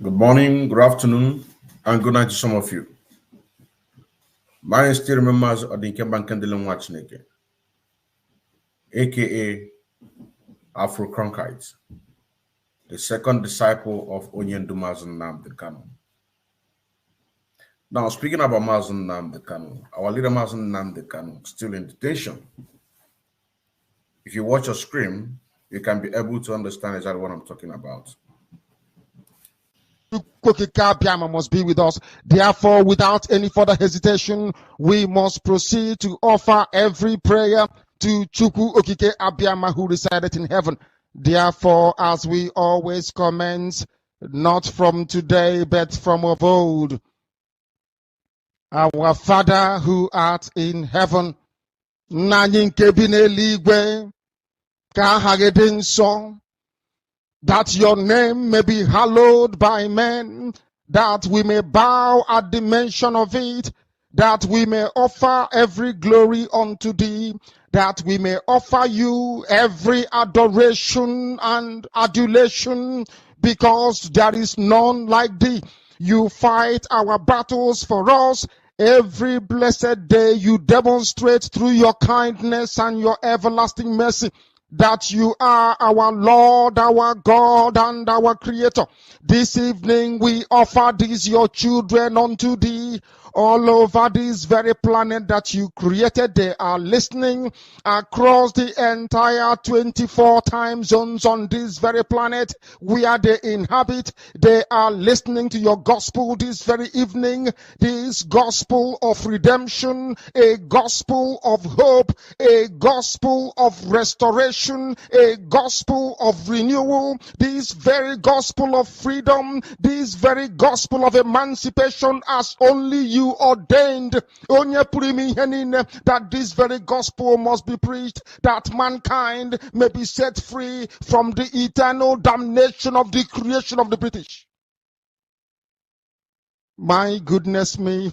Good morning, good afternoon, and good night to some of you. My name is still Mazi Nnamdi Kanu, aka Afro Cronkite, the second disciple of Mazi Nnamdi Kanu. Now, speaking about Mazi Nnamdi Kanu, our leader Mazi Nnamdi Kanu still in detention. If you watch your screen, you can be able to understand exactly what I'm talking about. Must be with us. Therefore, without any further hesitation, we must proceed to offer every prayer to Chukwu Okike Abiyama who resided in heaven. Therefore, as we always commence, not from today, but from of old, our Father who art in heaven, nanyị nke bi n'eluigwe, ka aha gị dị nsọ, that your name may be hallowed by men, that we may bow at the mention of it, that we may offer every glory unto thee, that we may offer you every adoration and adulation, because there is none like thee. You fight our battles for us. Every blessed day you demonstrate through your kindness and your everlasting mercy that you are our Lord, our God, and our Creator. This evening we offer these your children unto thee. All over this very planet that you created, they are listening across the entire 24 time zones on this very planet where they inhabit. They are listening to your gospel this very evening, this gospel of redemption, a gospel of hope, a gospel of restoration, a gospel of renewal, this very gospel of freedom, this very gospel of emancipation as only you ordained that this very gospel must be preached, that mankind may be set free from the eternal damnation of the creation of the British. My goodness me,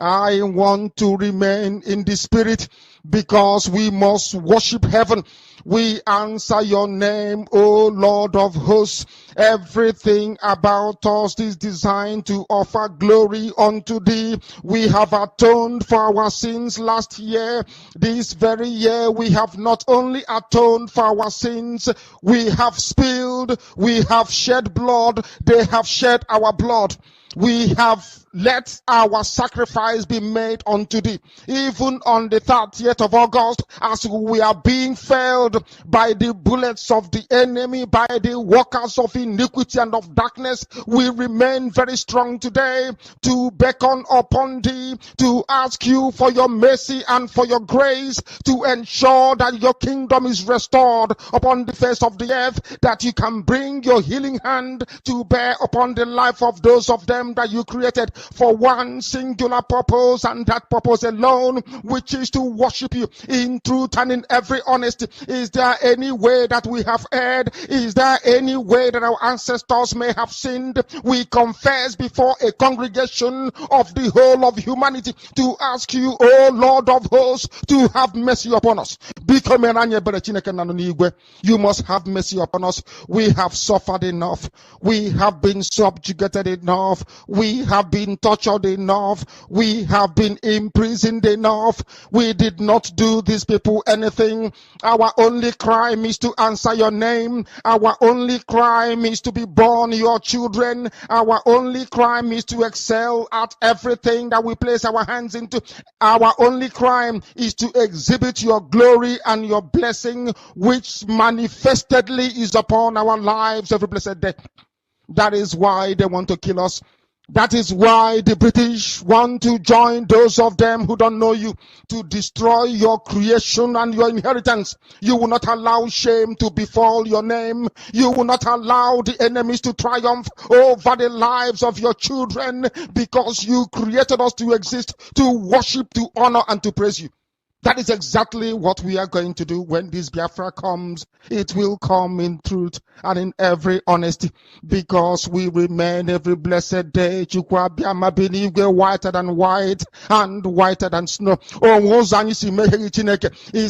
I want to remain in the spirit because we must worship heaven. We answer your name, O Lord of hosts. Everything about us is designed to offer glory unto thee. We have atoned for our sins last year. This very year we have not only atoned for our sins, we have spilled, we have shed blood, they have shed our blood. We have let our sacrifice be made unto thee. Even on the 30th of August, as we are being felled by the bullets of the enemy, by the workers of iniquity and of darkness, we remain very strong today to beckon upon thee, to ask you for your mercy and for your grace, to ensure that your kingdom is restored upon the face of the earth, that you can bring your healing hand to bear upon the life of those of them that you created for one singular purpose, and that purpose alone, which is to worship you in truth and in every honesty. Is there any way that we have erred? Is there any way that our ancestors may have sinned? We confess before a congregation of the whole of humanity to ask you, O Lord of hosts, to have mercy upon us. You must have mercy upon us. We have suffered enough. We have been subjugated enough. We have been tortured enough. We have been imprisoned enough. We did not do these people anything. Our only crime is to answer your name. Our only crime is to be born your children. Our only crime is to excel at everything that we place our hands into. Our only crime is to exhibit your glory and your blessing, which manifestedly is upon our lives every blessed day. That is why they want to kill us. That is why the British want to join those of them who don't know you to destroy your creation and your inheritance. You will not allow shame to befall your name. You will not allow the enemies to triumph over the lives of your children, because you created us to exist, to worship, to honor, and to praise you. That is exactly what we are going to do when this Biafra comes. It will come in truth and in every honesty, because we remain every blessed day whiter than white and whiter than snow. Is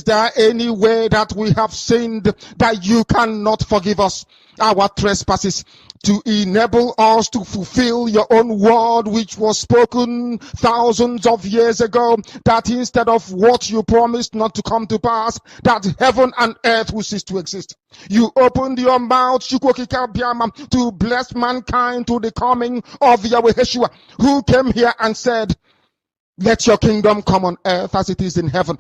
there any way that we have sinned that you cannot forgive us? our trespasses, to enable us to fulfill your own word, which was spoken thousands of years ago, that instead of what you promised not to come to pass, that heaven and earth will cease to exist. You opened your mouth, Chukwokika, to bless mankind to the coming of Yahweh Yeshua, who came here and said, let your kingdom come on earth as it is in heaven.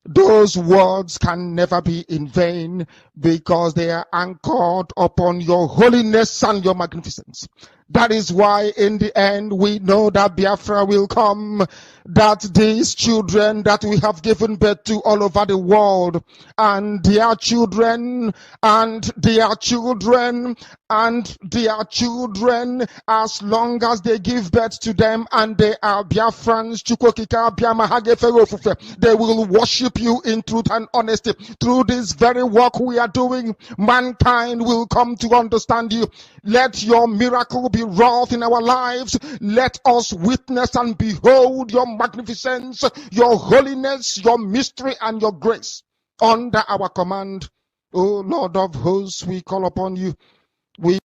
Those words can never be in vain, because they are anchored upon your holiness and your magnificence. That is why in the end we know that Biafra will come, that these children that we have given birth to all over the world, and their children, and their children, and their children, as long as they give birth to them and they are Biafrans, they will worship you in truth and honesty. Through this very work we are doing, mankind will come to understand you. Let your miracle be wrought in our lives. Let us witness and behold your magnificence, your holiness, your mystery, and your grace under our command. O Lord of hosts, we call upon you. We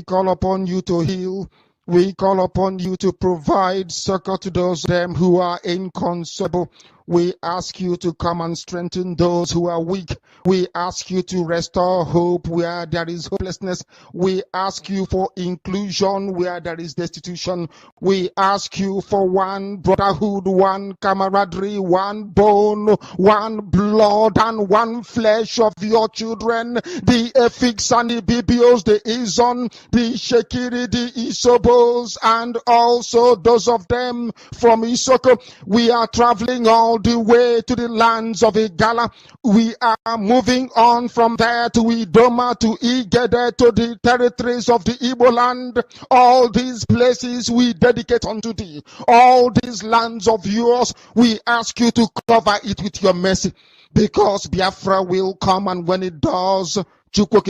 call upon you to heal. We call upon you to provide succor to those them who are inconsolable. We ask you to come and strengthen those who are weak. We ask you to restore hope where there is hopelessness. We ask you for inclusion where there is destitution. We ask you for one brotherhood, one camaraderie, one bone, one blood, and one flesh of your children. The Efiks and the Bibios, the Izon, the Shekiri, the Isobos, and also those of them from Isoko. We are traveling all the way to the lands of Igala. We are moving on from there to Idoma, to Igede, to the territories of the Igbo land. All these places we dedicate unto thee. All these lands of yours, we ask you to cover it with your mercy, because Biafra will come, and when it does, we will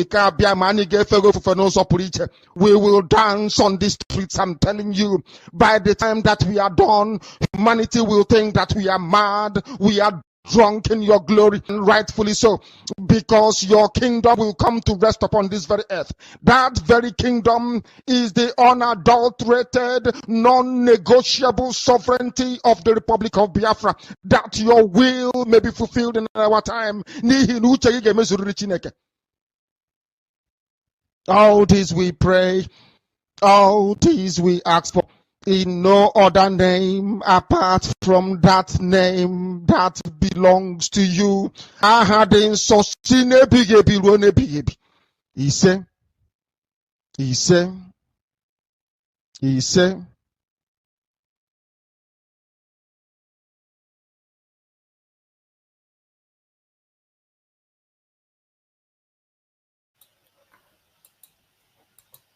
dance on the streets. I'm telling you, by the time that we are done, humanity will think that we are mad, we are drunk in your glory, and rightfully so, because your kingdom will come to rest upon this very earth. That very kingdom is the unadulterated, non-negotiable sovereignty of the Republic of Biafra, that your will may be fulfilled in our time. All this we pray, all this we ask for, in no other name apart from that name that belongs to you. He said,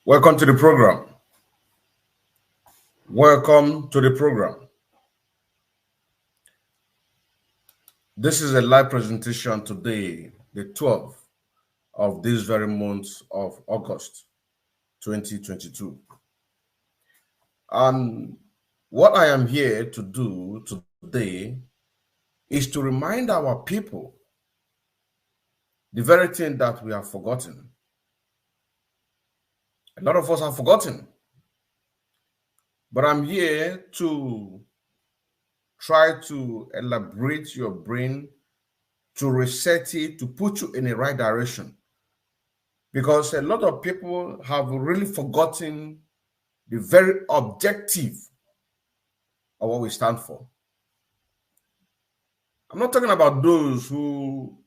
Welcome to the program. Welcome to the program. This is a live presentation today, the 12th of this very month of August 2022. And what I am here to do today is to remind our people the very thing that we have forgotten. A lot of us have forgotten. But I'm here to try to elaborate your brain, to reset it, to put you in the right direction. Because a lot of people have really forgotten the very objective of what we stand for. I'm not talking about those who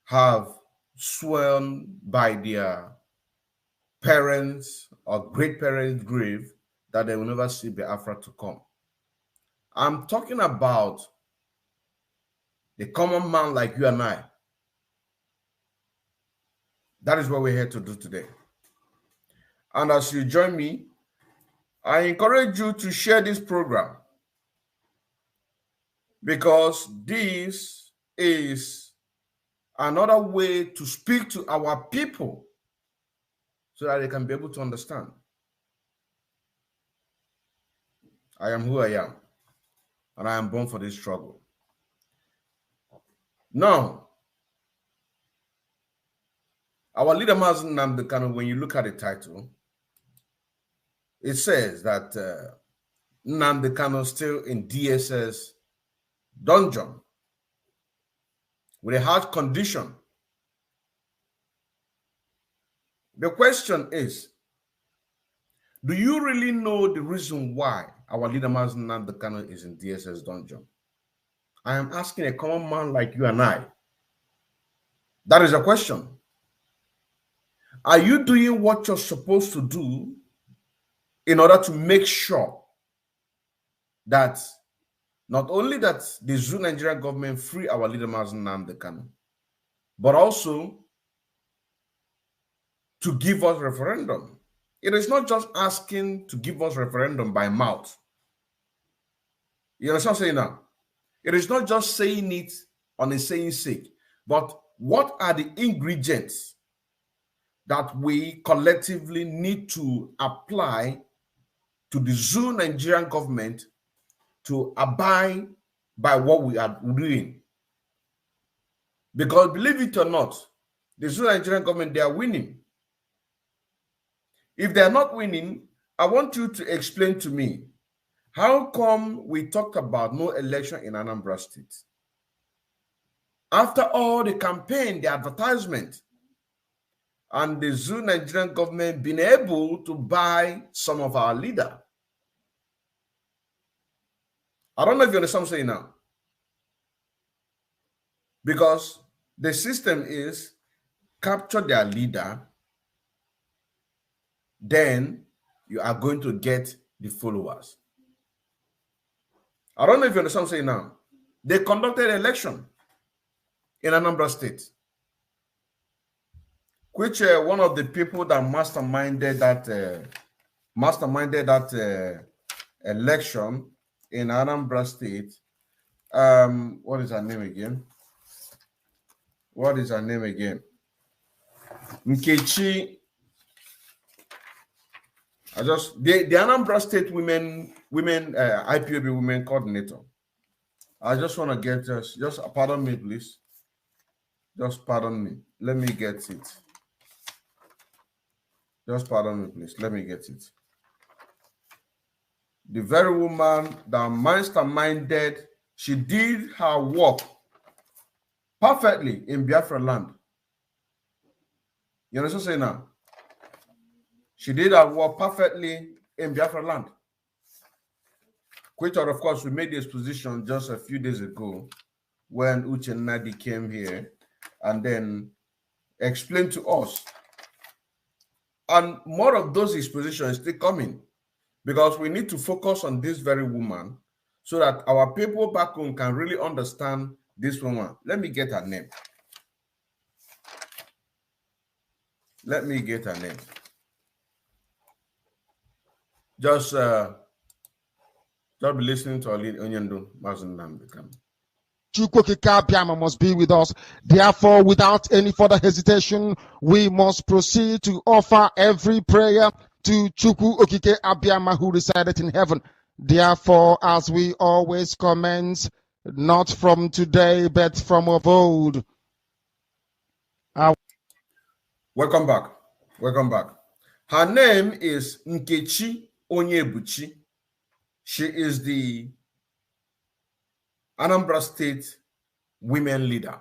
have sworn by their parents or great parents' grave that they will never see Biafra to come. I'm talking about the common man like you and I. That is what we're here to do today. And as you join me, I encourage you to share this program, because this is another way to speak to our people so that they can be able to understand. I am who I am, and I am born for this struggle. Now, Our leader, Mazi Nnamdi Kanu, when you look at the title, it says that Nnamdi Kanu still in DSS dungeon with a heart condition. The question is, do you really know the reason why our leader, Mazi Nnamdi Kanu, is in DSS dungeon? I am asking a common man like you and I. That is a question. Are you doing what you're supposed to do in order to make sure that not only that the Zoo Nigerian government free our leader Mazi Nnamdi Kanu, but also to give us referendum? It is not just asking to give us referendum by mouth. You understand what I'm saying now? It is not just saying it on a saying sake, but what are the ingredients that we collectively need to apply to the Zoo Nigerian government to abide by what we are doing? Because believe it or not, the Zoo Nigerian government, they are winning. If they are not winning, I want you to explain to me, how come we talked about no election in Anambra State? After all the campaign, the advertisement, and the Zoo Nigerian government been able to buy some of our leader. I don't know if you understand what I'm saying now. Because the system is capture their leader, then you are going to get the followers. I don't know if you understand what I'm saying now. They conducted an election in Anambra State, which one of the people that masterminded that election in Anambra State. What is her name again? What is her name again? Nkechi. The Anambra State women IPOB women coordinator. I just want to get just pardon me, please. Just pardon me. Let me get it. Just pardon me, please. Let me get it. The very woman that masterminded, she did her work perfectly in Biafra land. You understand what I'm saying now? She did her work perfectly in Biafra land. Which, of course, we made this position just a few days ago when Uche Nnadi came here and then explained to us. And more of those expositions still coming, because we need to focus on this very woman so that our people back home can really understand this woman. Let me get her name. Let me get her name. Just be listening to Ali Onyendo Mazi Nnamdi Kanu. Chukwokika must be with us. Therefore, without any further hesitation, we must proceed to offer every prayer to Chukwu Okike Abiyama, who resided in heaven. Therefore, as we always commence, not from today, but from of old. Welcome back. Welcome back. Her name is Nkechi Onyebuchi. She is the Anambra State women leader.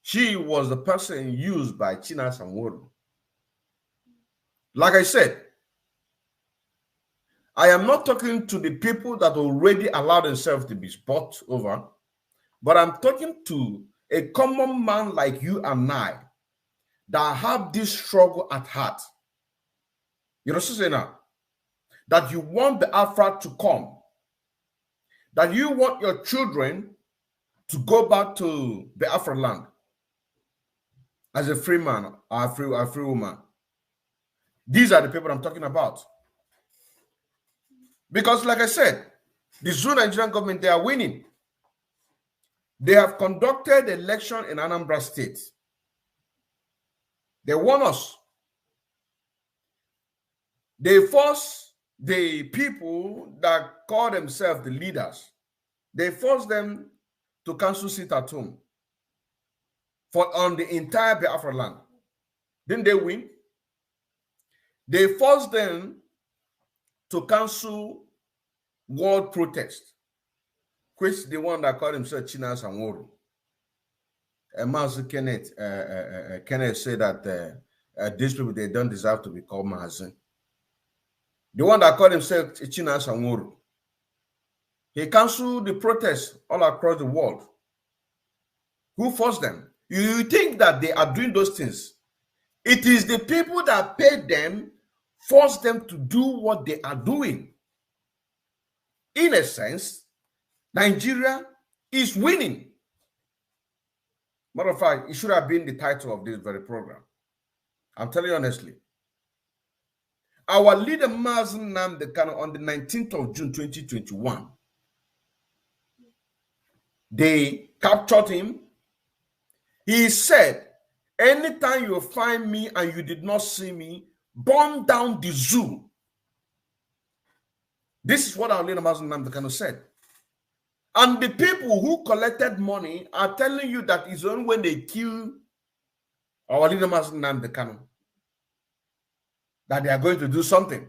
She was the person used by China Samworu. Like I said, I am not talking to the people that already allowed themselves to be bought over, but I'm talking to a common man like you and I that have this struggle at heart. You know what I'm saying now? That you want the Biafra to come, that you want your children to go back to the Biafra land as a free man or a free woman. These are the people I'm talking about. Because like I said, the Zoo Nigerian government, they are winning. They have conducted election in Anambra State. They won us. They forced the people that call themselves the leaders, they forced them to cancel sit at home on the entire Biafra land. Didn't they win? They forced them to cancel world protest, which the one that called himself Chinas and Woro. Mazi Kenneth said that these people, they don't deserve to be called Mazi. The one that called himself Chinas and Woro, he canceled the protests all across the world. Who forced them? You think that they are doing those things? It is the people that paid them, forced them to do what they are doing. In a sense, Nigeria is winning. Matter of fact, it should have been the title of this very program. I'm telling you honestly. Our leader, Mazi Nnamdi Kanu, on the 19th of June 2021, they captured him. He said, anytime you find me and you did not see me, burn down the zoo. This is what our leader, Mazi Nnamdi Kanu, said. And the people who collected money are telling you that it's only when they kill our leader, Mazi Nnamdi Kanu, that they are going to do something.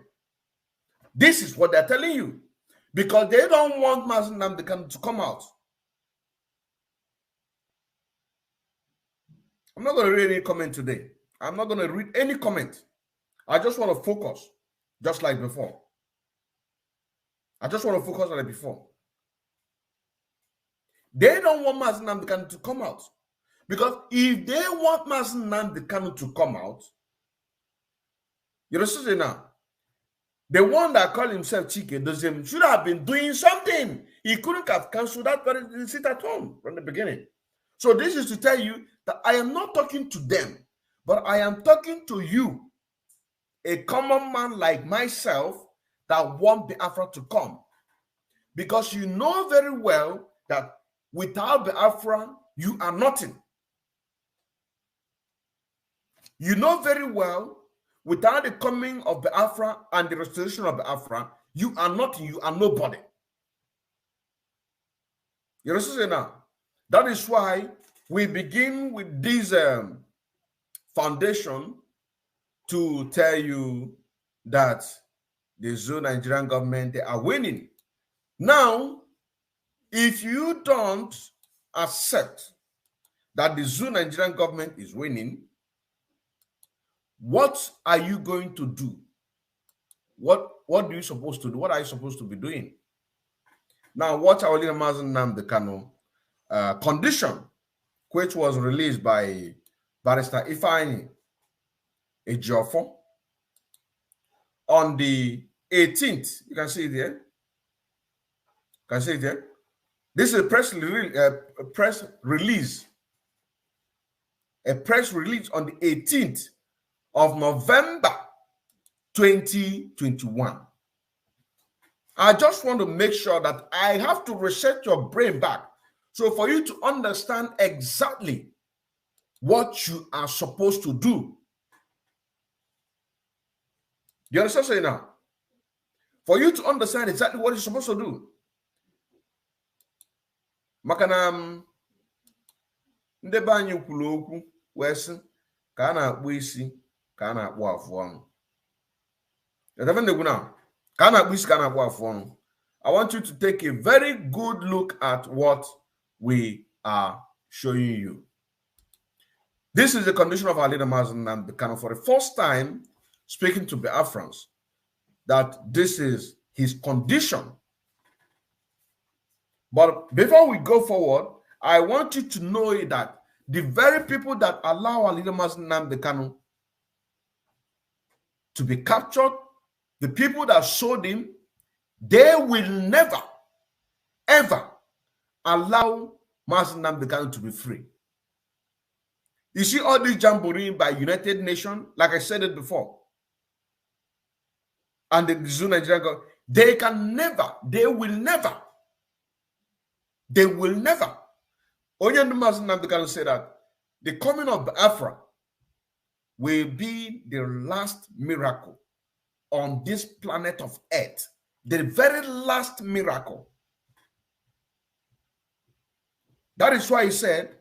This is what they're telling you. Because they don't want Mazi Nnamdi Kanu to come out. I'm not going to read any comment today. I'm not going to read any comment. I just want to focus, just like before. I just want to focus on it before. They don't want Mazi Nnamdi Kanu to come out. Because if they want Mazi Nnamdi Kanu to come out, you understand now? The one that called himself Chike should have been doing something. He couldn't have cancelled that, but he sit at home from the beginning. So this is to tell you that I am not talking to them, but I am talking to you, a common man like myself that want Biafra to come. Because you know very well that without Biafra, you are nothing. You know very well, without the coming of Biafra and the restoration of Biafra, you are nothing, you are nobody. You understand now? That is why we begin with this foundation to tell you that the Zoo Nigerian government, they are winning. Now, if you don't accept that the Zoo Nigerian government is winning, what are you going to do? What are you supposed to do? What are you supposed to be doing? Now, watch our leader Mazi Nnamdi Kanu condition, which was released by Barister Ifeany Ejiofor on the 18th. You can see it here. Can you see it here? This is a press release. A press release on the 18th of November 2021. I just want to make sure that I have to reset your brain back. So for you to understand exactly what you are supposed to do. Do you understand what I'm saying now? For you to understand exactly what you're supposed to do. Makana ndị be anyị kwuru okwu wee sị ka a na-akpụ isi ka a na-akpụ afụ ọnụ. Ka a na-akpụ isi ka a na-akpụ afụ ọnụ. I want you to take a very good look at what we are showing you. This is the condition of our leader Mazi Nnamdi Kanu for the first time speaking to Biafrans, that this is his condition. But before we go forward, I want you to know that the very people that allow our leader Mazi Nnamdi Kanu to be captured, the people that sold him, they will never, ever allow Mazi Nnamdi Kanu to be free. You see all this jamboree by United Nations, like I said it before, and the Zoo Nigerian government, they can never, they will never. Onye Mazi Nnamdi Kanu said that the coming of Biafra will be the last miracle on this planet of Earth. The very last miracle. That is why he said,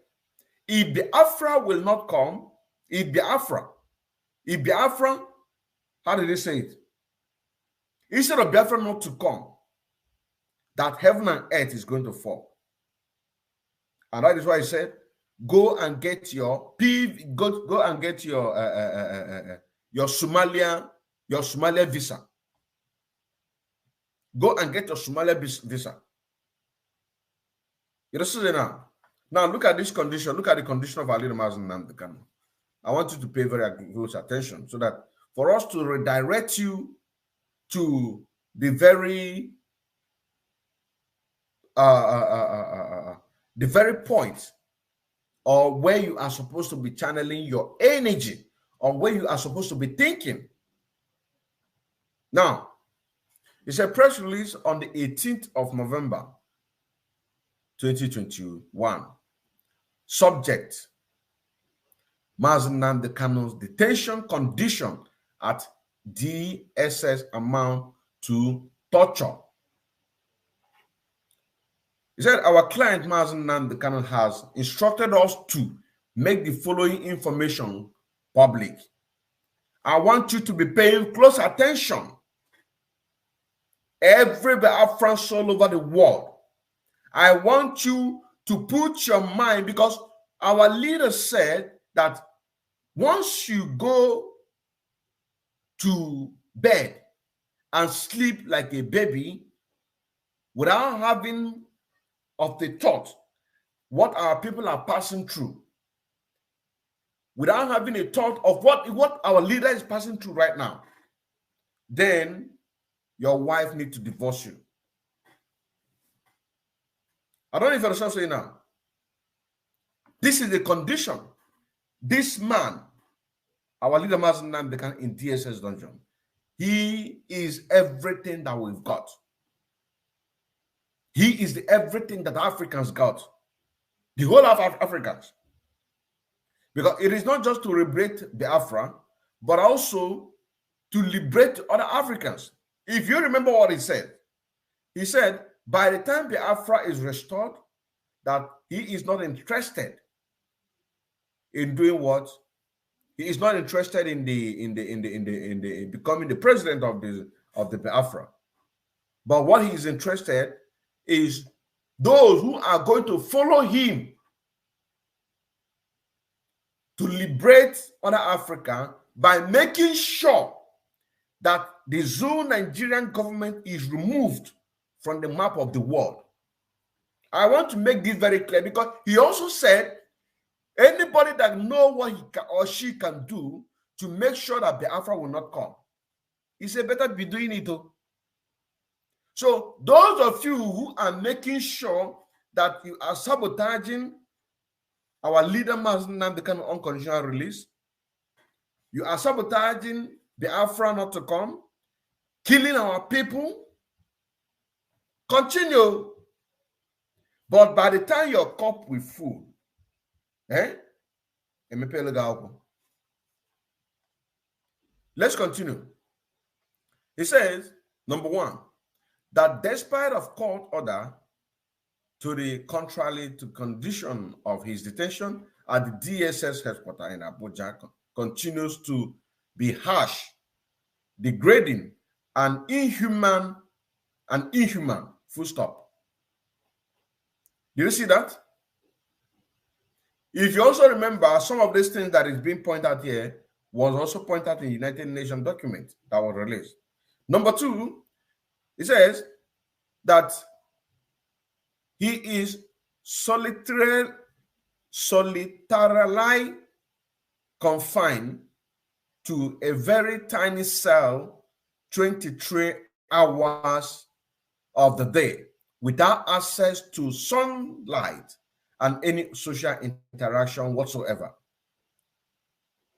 if Biafra will not come, if Biafra If Biafra, how did they say it? Instead of Biafra not to come, that heaven and earth is going to fall. And that is why he said, go and get your go and get your Somalia visa. Go and get your Somalia visa. You see now. Now look at this condition. Look at the condition of our leader Mazi Nnamdi Kanu. I want you to pay very close attention so that for us to redirect you to the very point or where you are supposed to be channeling your energy or where you are supposed to be thinking. Now, it's a press release on the 18th of November, 2021. Subject, Mazi Nnamdi Kanu's detention condition at DSS amount to torture. He said, our client, Mazi Nnamdi Kanu, has instructed us to make the following information public. I want you to be paying close attention. Every Biafran soul over the world. I want you to put your mind, because our leader said that once you go to bed and sleep like a baby without having of the thought what our people are passing through, without having a thought of what our leader is passing through right now, then your wife needs to divorce you. I don't know if you understand what I'm saying now. This is the condition. This man, our leader Mazi Nnamdi Kanu in DSS dungeon, he is everything that we've got. He is the everything that Africans got. The whole of Africans. Because it is not just to liberate Biafra, but also to liberate other Africans. If you remember what he said by the time Biafra is restored, that he is not interested in doing what? He is not interested in becoming the president of the Biafra. But what he is interested is those who are going to follow him to liberate other Africa by making sure that the Zulu Nigerian government is removed from the map of the world. I want to make this very clear, because he also said anybody that knows what he can or she can do to make sure that Biafra will not come, he said better be doing it too. So those of you who are making sure that you are sabotaging our leader Mazi Nnamdi Kanu unconditional release, you are sabotaging Biafra not to come, killing our people, continue. But by the time your cup will full, let's continue. He says, number one, that despite of court order to the contrary to condition of his detention at the DSS headquarters in Abuja continues to be harsh, degrading, and inhumane, full stop. Do you see that? If you also remember, some of these things that is being pointed out here was also pointed out in the United Nations document that was released. Number two, it says that he is solitarily confined to a very tiny cell 23 hours of the day without access to sunlight and any social interaction whatsoever.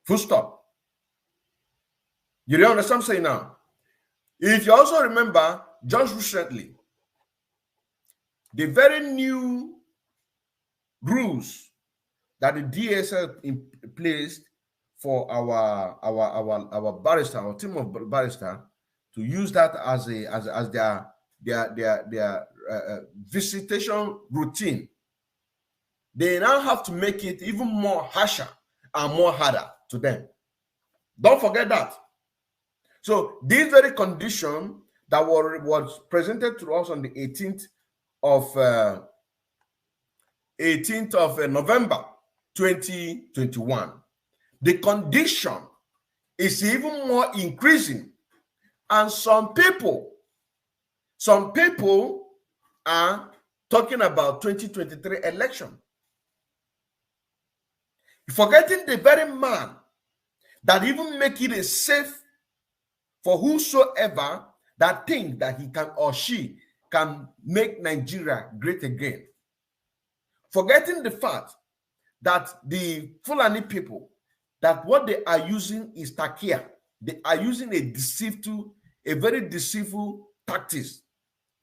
Full stop. You don't understand what I'm saying now? If you also remember, just recently, the very new rules that the DSS placed for our barrister, our team of barrister, to use that as their visitation routine, they now have to make it even more harsher and more harder to them. Don't forget that. So this very condition that was presented to us on the 18th of November 2021, the condition is even more increasing, and some people are talking about 2023 election, forgetting the very man that even make it a safe for whosoever that think that he can or she can make Nigeria great again. Forgetting the fact that the Fulani people, that what they are using is takia. They are using a very deceitful tactics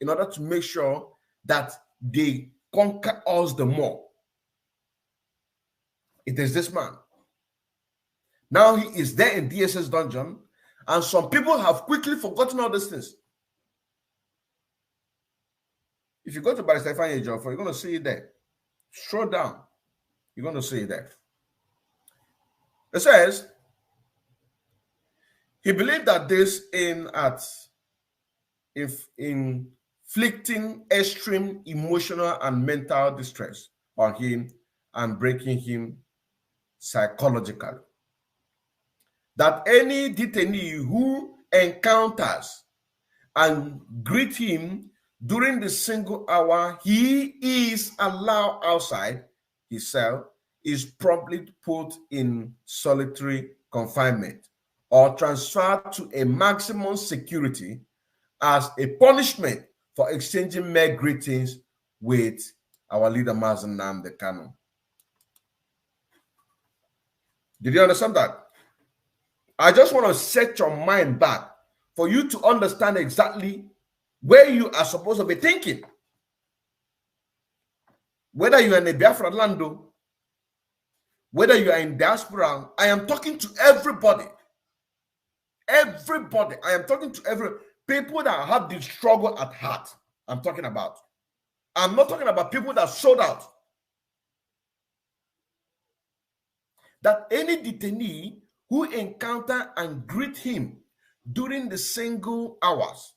in order to make sure that they conquer us the more. It is this man. Now he is there in DSS dungeon, and some people have quickly forgotten all these things. If you go to Barister Ifeany Ejiofor, you're going to see it there. Scroll down. You're going to see it there. It says, he believed that this inflicting extreme emotional and mental distress on him and breaking him psychologically. That any detainee who encounters and greet him during the single hour he is allowed outside his cell is promptly put in solitary confinement or transferred to a maximum security as a punishment for exchanging mere greetings with our leader Mazi Nnamdi Kanu. Did you understand that? I just want to set your mind back for you to understand exactly where you are supposed to be thinking. Whether you are in a Biafra land, whether you are in diaspora, I am talking to everybody. Everybody. I am talking to people that have the struggle at heart. I'm talking about. I'm not talking about people that sold out. That any detainee who encounter and greet him during the single hours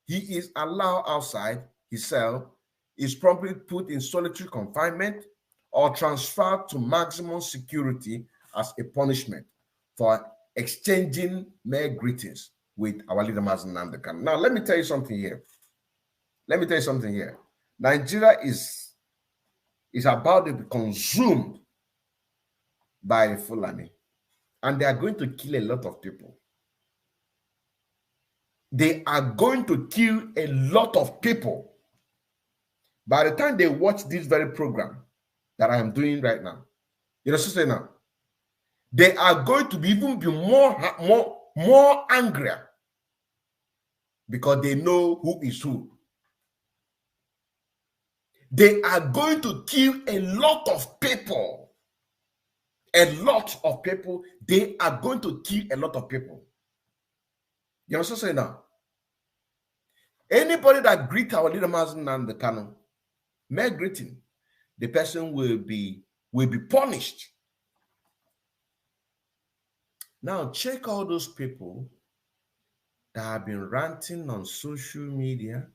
he is allowed outside his cell is promptly put in solitary confinement or transferred to maximum security as a punishment for exchanging mere greetings with our leader Mazi Nnamdi Kanu. Now, let me tell you something here. Nigeria is about to be consumed by the Fulani, and they are going to kill a lot of people. They are going to kill a lot of people. By the time they watch this very program that I am doing right now, you know what I'm saying now? They are going to be even be more angrier because they know who is who. They are going to kill a lot of people. A lot of people. They are going to kill a lot of people. You know what I'm saying now? Anybody that greet our leader Mazi Nnamdi Kanu, mere greeting, the person will be punished. Now check all those people that have been ranting on social media,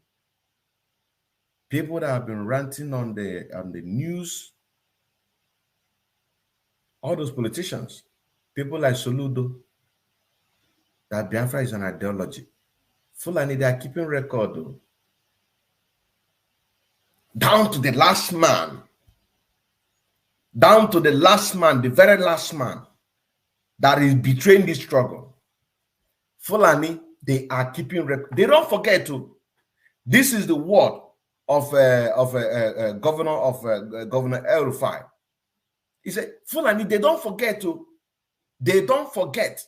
people that have been ranting on the news, all those politicians, people like Soludo, that Biafra is an ideology. Fulani, they are keeping record, though. Down to the last man. Down to the last man, the very last man that is betraying this struggle. Fulani, they are keeping record. They don't forget to. This is the word of Governor El Rufai. He said, Fulani, they don't forget to. They don't forget.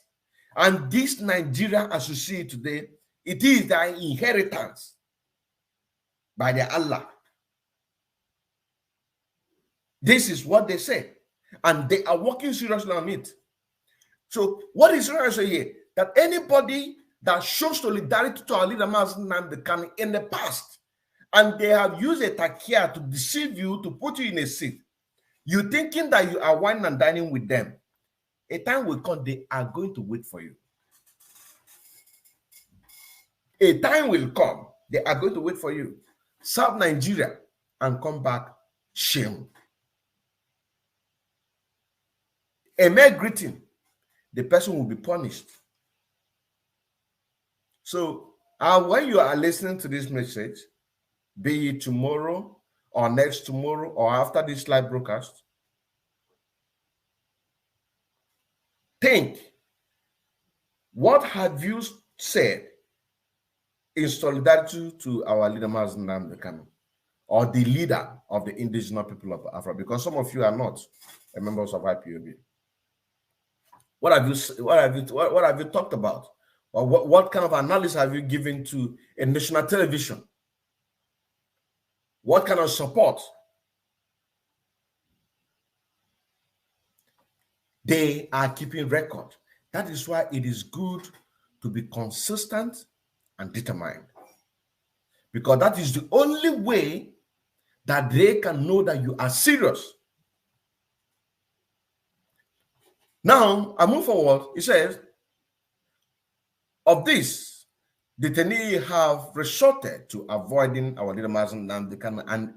And this Nigeria, as you see it today, it is their inheritance by their Allah. This is what they say. And they are working seriously on it. So what is serious here? That anybody that shows solidarity to our leader Mazi Nnamdi Kanu in the past, and they have used a takia to deceive you, to put you in a seat, you thinking that you are wine and dining with them, A time will come, they are going to wait for you. A time will come, they are going to wait for you. Serve Nigeria and come back shame. A mere greeting, the person will be punished. So when you are listening to this message, be it tomorrow or next tomorrow or after this live broadcast, think, what have you said in solidarity to our leader, Mazi Nnamdi Kanu, or the leader of the indigenous people of Africa? Because some of you are not members of IPOB. What have you talked about? Or what kind of analysis have you given to a national television? What kind of support? They are keeping record. That is why it is good to be consistent and determined. Because that is the only way that they can know that you are serious. Now, I move forward. It says, of this, detainees have resorted to avoiding our leader Mazi Nnamdi Kanu and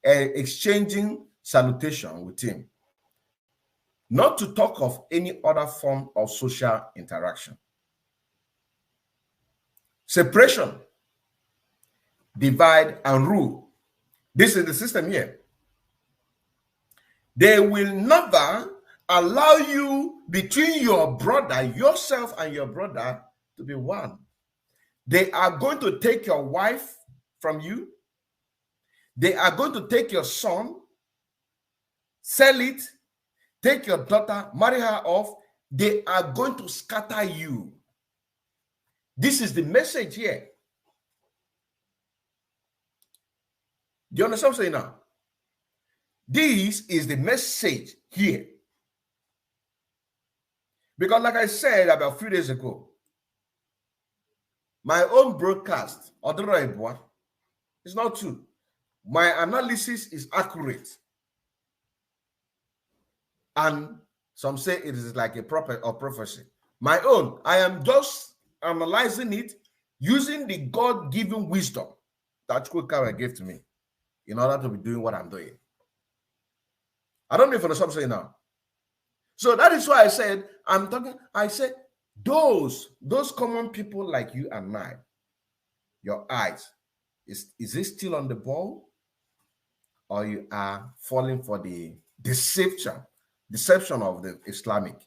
exchanging salutation with him, not to talk of any other form of social interaction. Separation, divide, and rule. This is the system here. They will never allow you, between your brother, yourself and your brother, to be one. They are going to take your wife from you. They are going to take your son, sell it, take your daughter, marry her off. They are going to scatter you. This is the message here. Do you understand what I'm saying now? This is the message here. Because like I said about a few days ago, my own broadcast, it's not true. My analysis is accurate. And some say it is like a prophecy. My own, I am just analyzing it using the God-given wisdom that Chukwuka gave to me in order to be doing what I'm doing. I don't know if you understand what I'm saying now. So that is why I said, I said, those common people like you and I, your eyes, is it still on the ball? Or you are falling for the deception of the Islamic?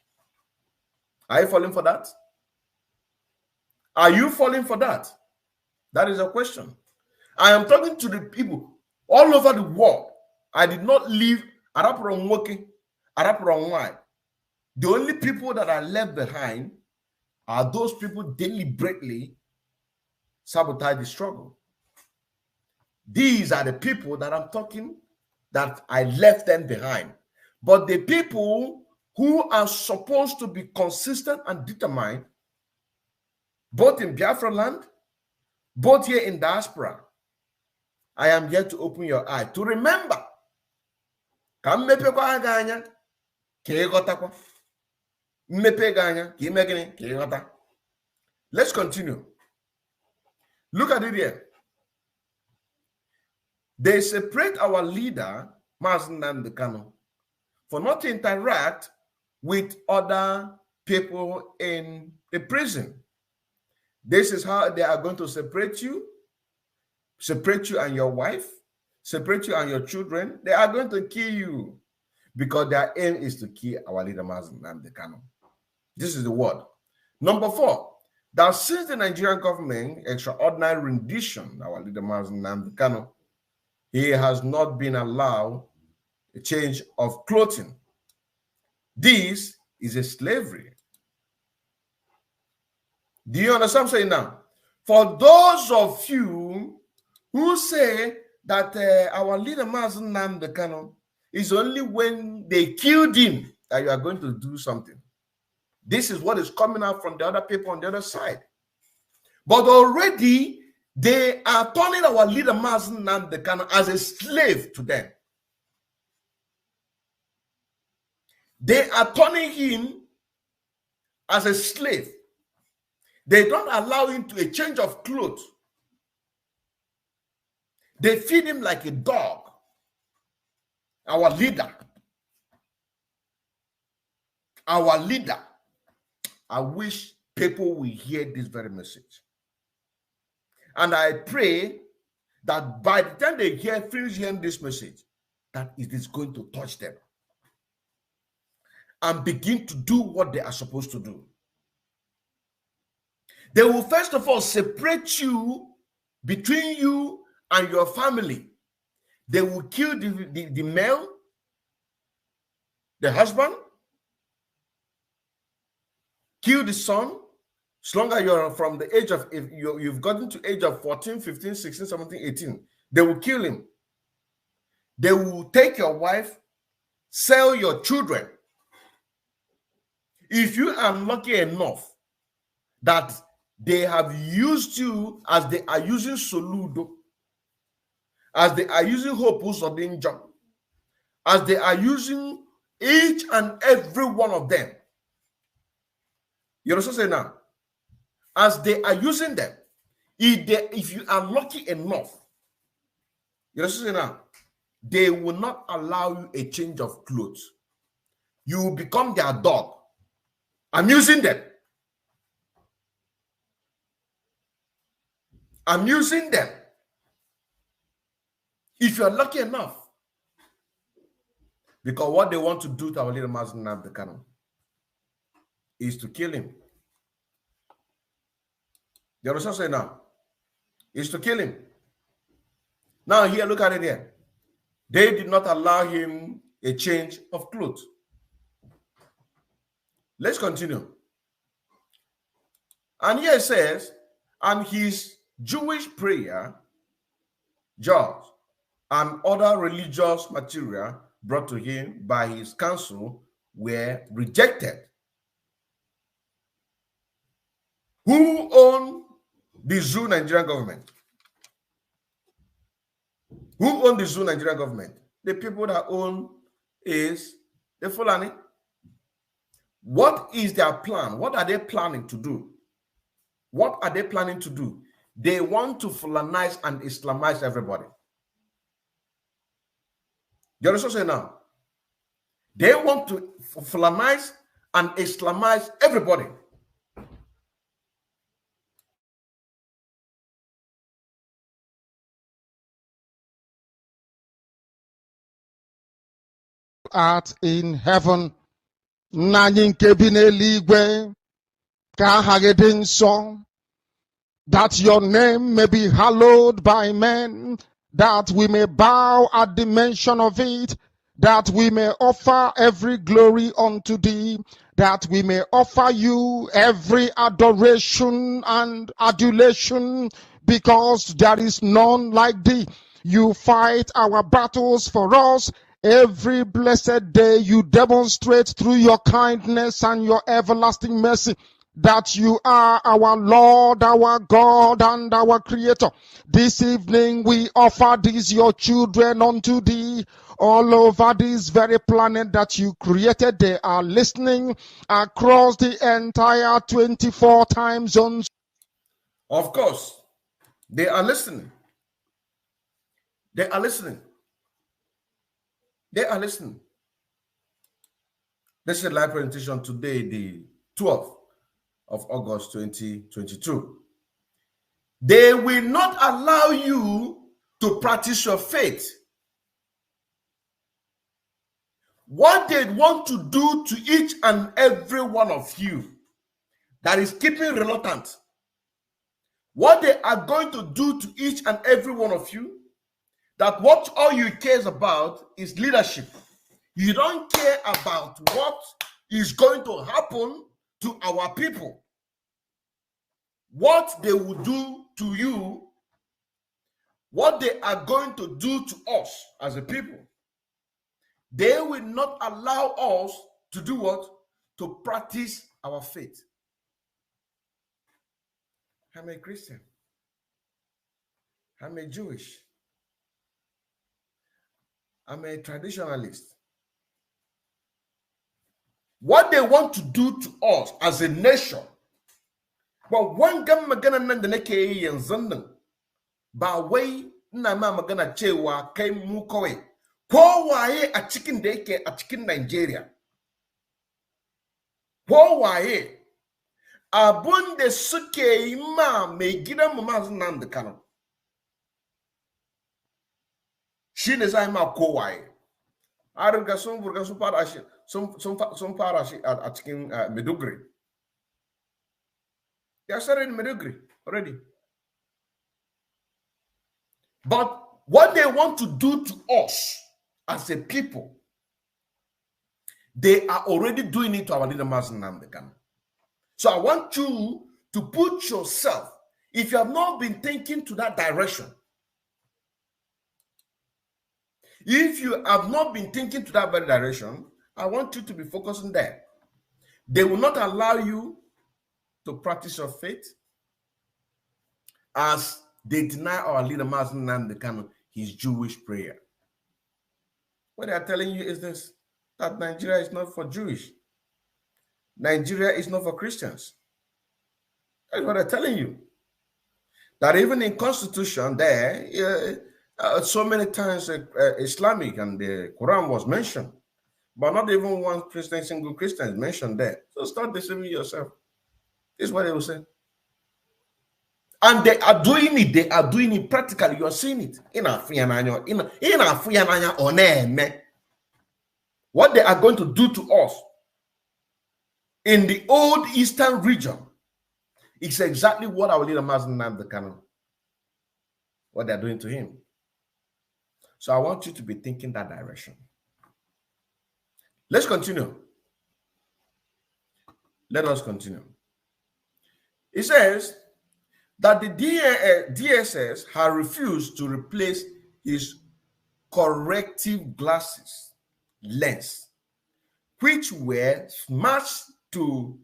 Are you falling for that? Are you falling for that? That is a question. I am talking to the people all over the world. I did not leave Araparonwoke, Araparonwai. The only people that are left behind are those people deliberately sabotage the struggle. These are the people that I'm talking, that I left them behind. But the people who are supposed to be consistent and determined, both in Biafra land, both here in diaspora, I am here to open your eye to remember. Let's continue. Look at it here. They separate our leader, Mazi Nnamdi Kanu, for not to interact with other people in the prison. This is how they are going to separate you and your wife, separate you and your children. They are going to kill you because their aim is to kill our leader, Mazi Nnamdi Kanu. This is the word. Number 4, that since the Nigerian government extraordinary rendition, our leader, Mazi Nnamdi Kanu, he has not been allowed a change of clothing. This is a slavery. Do you understand what I'm saying now? For those of you who say that our leader Mazi Nnamdi Kanu is only when they killed him that you are going to do something. This is what is coming out from the other people on the other side. But already they are turning our leader Mazi Nnamdi Kanu as a slave to them. They are turning him as a slave. They don't allow him to a change of clothes. They feed him like a dog. Our leader. Our leader. I wish people will hear this very message. And I pray that by the time they finish hearing this message, that it is going to touch them and begin to do what they are supposed to do. They will first of all separate you between you and your family. They will kill the male, the husband, kill the son. As long as you're from the age of, if you've gotten to age of 14, 15, 16, 17, 18, they will kill him. They will take your wife, sell your children. If you are lucky enough that they have used you as they are using Soludo, as they are using Hope Usodinja, as they are using each and every one of them. You understand say now? As they are using them, if you are lucky enough, you understand say now, they will not allow you a change of clothes. You will become their dog. I'm using them. I'm using them. If you're lucky enough. Because what they want to do to our leader Mazi Nnamdi Kanu is to kill him. You understand say now? Is to kill him. Now here, look at it here. They did not allow him a change of clothes. Let's continue. And here it says, and his Jewish prayer, jars, and other religious material brought to him by his council were rejected. Who owned the Zoo Nigerian government? Who owned the Zoo Nigerian government? The people that own is the Fulani. What is their plan? What are they planning to do? What are they planning to do? They want to Fulanize and Islamize everybody. You understand now? They want to Fulanize and Islamize everybody. Art in heaven, nanying kebine ligwe, ka hagedin song, that your name may be hallowed by men, that we may bow at the mention of it, that we may offer every glory unto thee, that we may offer you every adoration and adulation, because there is none like thee. You fight our battles for us. Every blessed day you demonstrate through your kindness and your everlasting mercy that you are our Lord, our God, and our Creator. This evening we offer these your children unto thee all over this very planet that you created. They are listening across the entire 24 time zones. Of course, they are listening. They are listening. They are listening. This is a live presentation today, the 12th of August 2022. They will not allow you to practice your faith. What they want to do to each and every one of you that is keeping reluctant, what they are going to do to each and every one of you, that what all you cares about is leadership. You don't care about what is going to happen to our people. What they will do to you, what they are going to do to us as a people. They will not allow us to do what? To practice our faith. I'm a Christian. I'm a Jewish. I'm a traditionalist. what they want to do to us as a nation. But one gam magana nan da nake yi yanzu nan ba wai ina ma magana cewa kai mu kawai ko waye a cikin da yake a cikin Nigeria, ko waye abun da suke yi ma mai gidan mu Mazi Nnamdi Kanu shine sai ma ko waye. An riga sun fara shi sun fara shi a cikin Maiduguri. They are started in Maiduguri already. But what they want to do to us as a people, they are already doing it to our leader Mazi Nnamdi Kanu. So I want you to put yourself, if you have not been thinking to that direction, if you have not been thinking to that very direction, I want you to be focusing there. They will not allow you to practice your faith as they deny our leader Mazi Nnamdi Kanu his Jewish prayer. What they are telling you is this, that Nigeria is not for Jewish. Nigeria is not for Christians. That's what they're telling you. That even in Constitution there, so many times Islamic and the Quran was mentioned, but not even one Christian, single Christian is mentioned there. So start deceiving yourself. This is what they will say. And they are doing it. They are doing it practically. You are seeing it. What they are going to do to us in the old eastern region is exactly what our leader Mazi Nnamdi Kanu, what they are doing to him. So I want you to be thinking that direction. Let's continue. Let us continue. It says that the DSS had refused to replace his corrective glasses lens, which were smashed to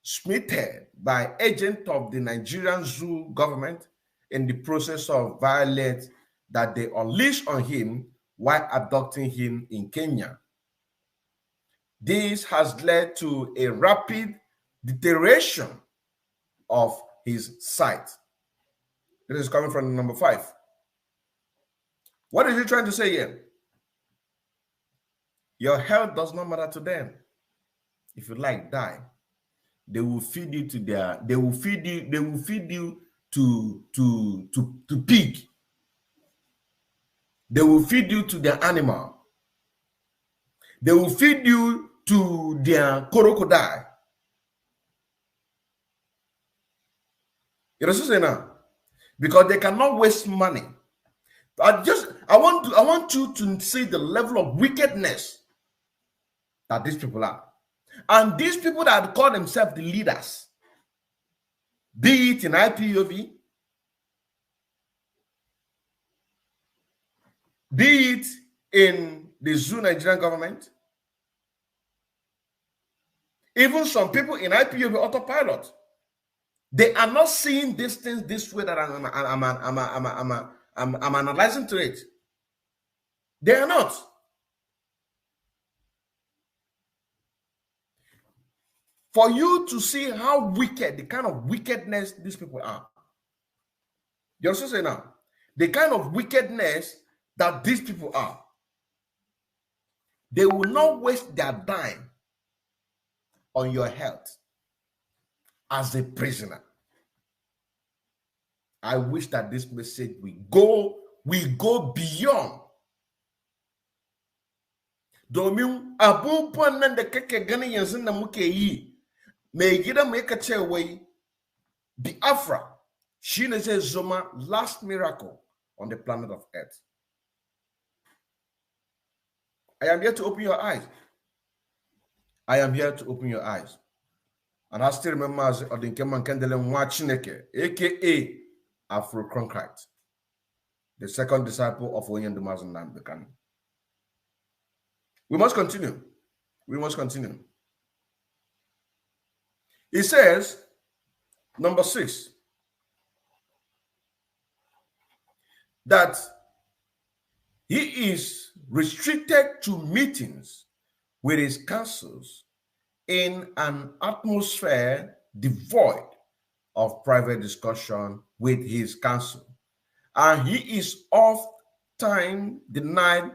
smithed by agents of the Nigerian zoo government in the process of violence that they unleashed on him while abducting him in Kenya. This has led to a rapid deterioration of his sight. This is coming from number 5. What is he trying to say here? Your health does not matter to them. If you like, die. They will feed you to their, they will feed you to pig. They will feed you to their animal. They will feed you to their crocodile. You understand now? Because they cannot waste money. I want you to see the level of wickedness that these people are. And these people that call themselves the leaders, be it in IPOB, be it in the zoo Nigerian government, even some people in IPOB autopilot, they are not seeing these things this way that I'm analyzing to it. They are not. For you to see how wicked, the kind of wickedness these people are. You also say now, the kind of wickedness that these people are. They will not waste their time on your health as a prisoner. I wish that this message will go beyond. Domin abubuwan nan da kake ganin yanzu da muke yi, mai gidan mu yake ce wai Biafra shine zai zama last miracle on the planet of Earth. I am here to open your eyes. I am here to open your eyes. And I still remember as Odinkeman Kendele Mwachineke, aka Afro-Cronkite, the second disciple of Mazi Nnamdi Kanu. We must continue. We must continue. It says, number 6, that he is restricted to meetings with his councils in an atmosphere devoid of private discussion with his counsel. And he is oft-time denied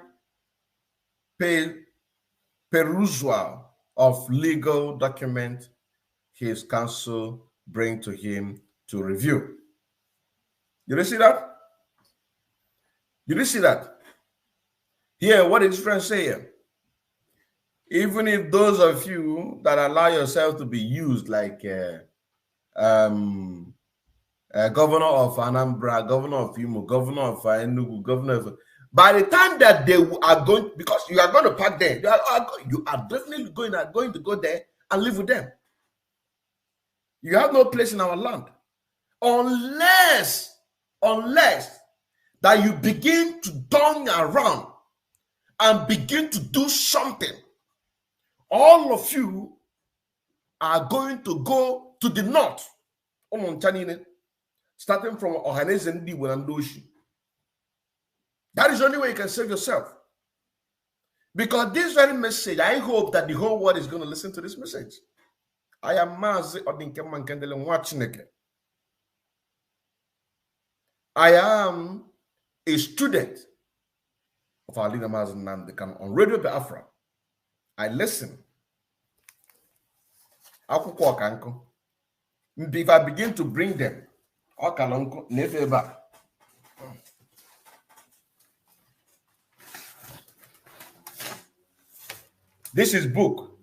perusal of legal documents his counsel bring to him to review. Did you see that? Did you see that? Here, what is friend say here? Even if those of you that allow yourself to be used like governor of Anambra, governor of Imo, governor of Enugu, governor of, by the time that they are going, because you are going to park there, you are definitely going to go there and live with them. You have no place in our land unless that you begin to turn around and begin to do something. All of you are going to go to the north, starting from Ohaneze Ndi Wenandoshi. That is the only way you can save yourself. Because this very message, I hope that the whole world is going to listen to this message. I am Mazi Nnamdi. I am a student of our leader Mazi Nnamdi Kanu on Radio Biafra. I listen. If I begin to bring them, this is book.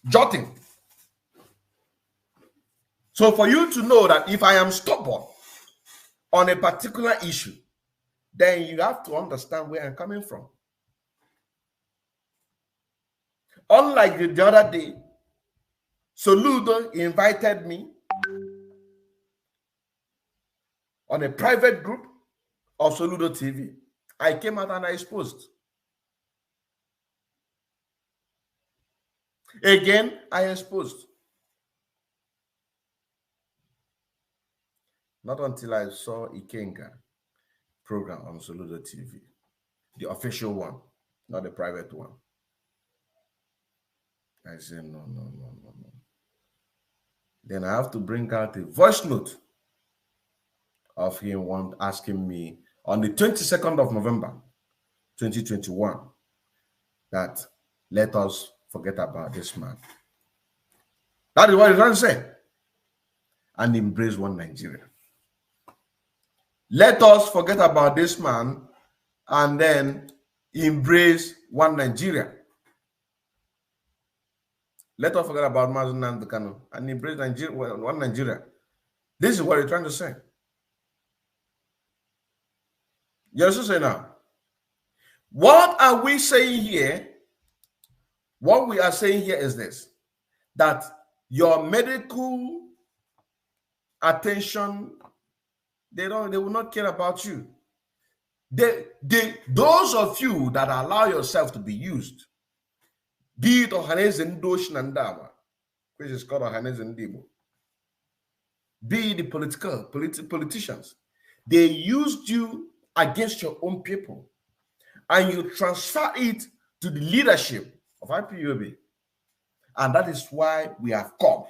Jotting. So for you to know that if I am stubborn on a particular issue, then you have to understand where I'm coming from. Unlike the other day, Soludo invited me on a private group of Soludo TV. I came out and I exposed. Again, I exposed. Not until I saw Ikenga program on Soludo TV, the official one, not the private one. I said, no. Then I have to bring out a voice note of him asking me on the 22nd of November, 2021, that let us forget about this man. That is what he's trying to say. And embrace one Nigeria. Let us forget about this man and then embrace one Nigeria. Let us forget about Mazi Nnamdi Kanu and embrace Nigeria, one Nigeria. This is what he's trying to say. You also say now, what are we saying here? What we are saying here is this, that your medical attention, they will not care about you. Those of you that allow yourself to be used, be it Ohaneze Ndoshi Nandama, which is called Ohaneze Ndibo, be it the politicians, they used you against your own people, and you transfer it to the leadership of IPOB. And that is why we have come.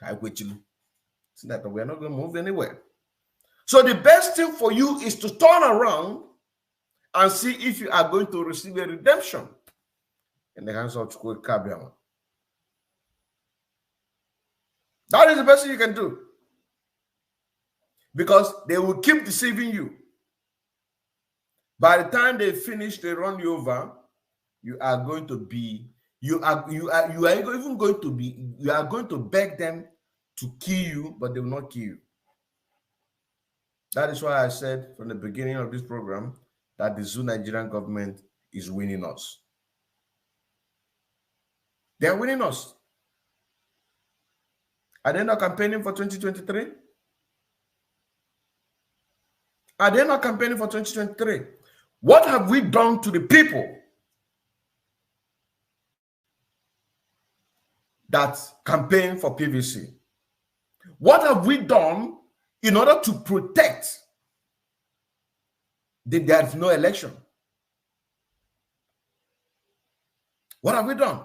So that we are not going to move anywhere. So the best thing for you is to turn around and see if you are going to receive a redemption in the hands of Chukwu Kabiama. That is the best thing you can do. Because they will keep deceiving you. By the time they finish, they run you over, you are going to be, you are going to beg them to kill you, but they will not kill you. That is why I said from the beginning of this program that the Zoo Nigerian government is winning us. They are winning us. Are they not campaigning for 2023? Are they not campaigning for 2023? What have we done to the people that campaign for PVC? What have we done in order to protect that there is no election? What have we done?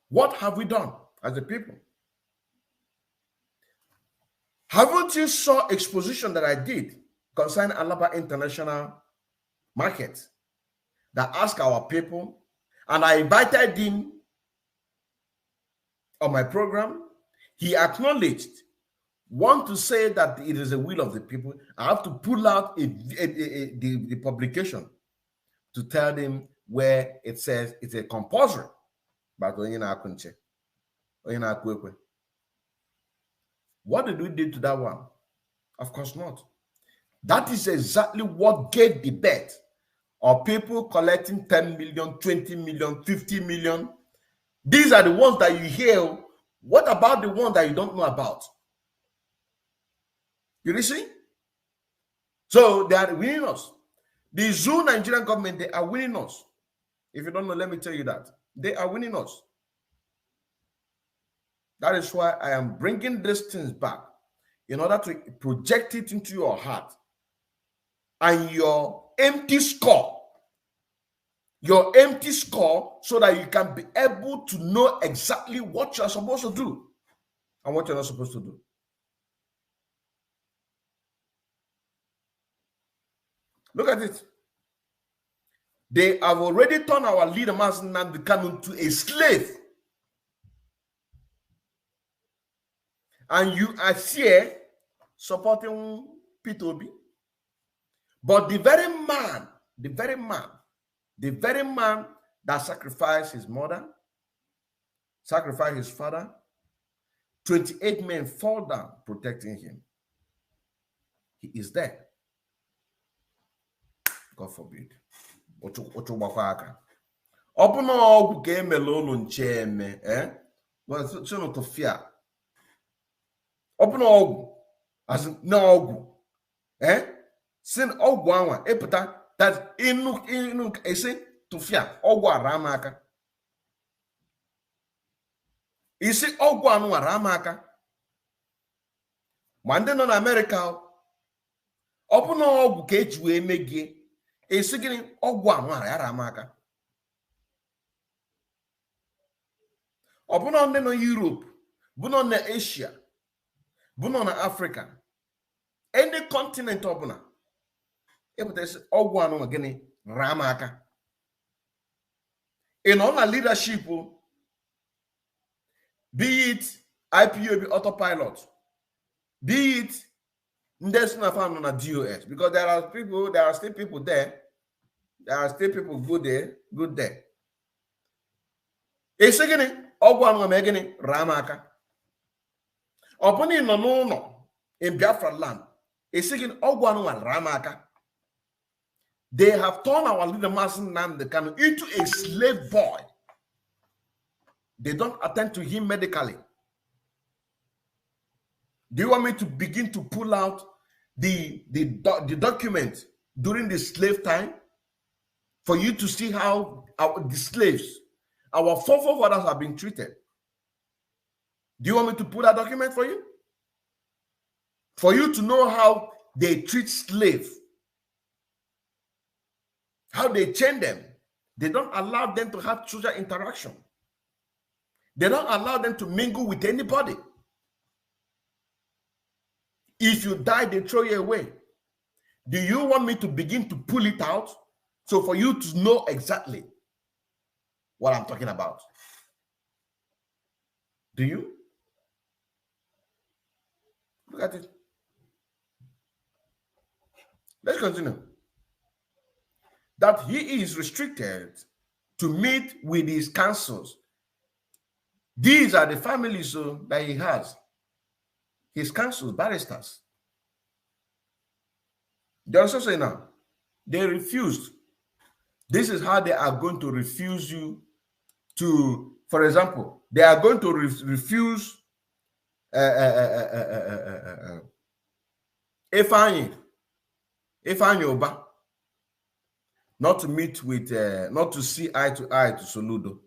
What have we done as a people? Haven't you saw exposition that I did concerning Alaba International Market that asked our people, and I invited him on my program. He acknowledged, want to say that it is the will of the people. I have to pull out the publication to tell them where it says it's a compulsory. But what did we do to that one? Of course not. That is exactly what gave the birth of people collecting 10 million, 20 million, 50 million. These are the ones that you hear. What about the ones that you don't know about? You see? So they are winning us. The Zoo Nigerian government, they are winning us. If you don't know, let me tell you that. They are winning us. That is why I am bringing these things back in order to project it into your heart and your empty score. Your empty score, so that you can be able to know exactly what you're supposed to do and what you're not supposed to do. Look at it. They have already turned our leader, Mazi Nnamdi Kanu, to a slave. And you are here supporting P2B. But the very man that sacrificed his mother, sacrificed his father, 28 men fall down protecting him. He is dead. God forbid. Open all game alone ncheme, well, so to fear. Open all as no, sin all guan, epita that inu ese to fear all ramaka. Is it all guan ramaka? Mande non America. Open all gauge we make. Esigini ogwa nwara yara amaka. Obuno nde no Europe, buno na Asia, buno na Africa. Any continent obuna. Ebute ogwa anu gini ramaka. In on a leadership, be it IPOB autopilot, be it there's not found on a DOS, because there are still people there. There are still people good there. A second, Ogwan Megani Ramaka. Upon in no in Biafra land, a second Ogwan Ramaka. They have turned our leader Mazi Nnamdi Kanu into a slave boy. They don't attend to him medically. Do you want me to begin to pull out the document during the slave time for you to see how the slaves, our forefathers have been treated? Do you want me to pull that document for you? For you to know how they treat slaves, how they chain them. They don't allow them to have social interaction. They don't allow them to mingle with anybody. If you die, they throw you away. Do you want me to begin to pull it out so for you to know exactly what I'm talking about? Do you? Look at it. Let's continue. That he is restricted to meet with his councils. These are the families that he has. His councils, barristers. They also say now, they refused. This is how they are going to refuse you to, for example, they are going to refuse Ifeany Oba not to meet with, not to see eye to eye to Soludo.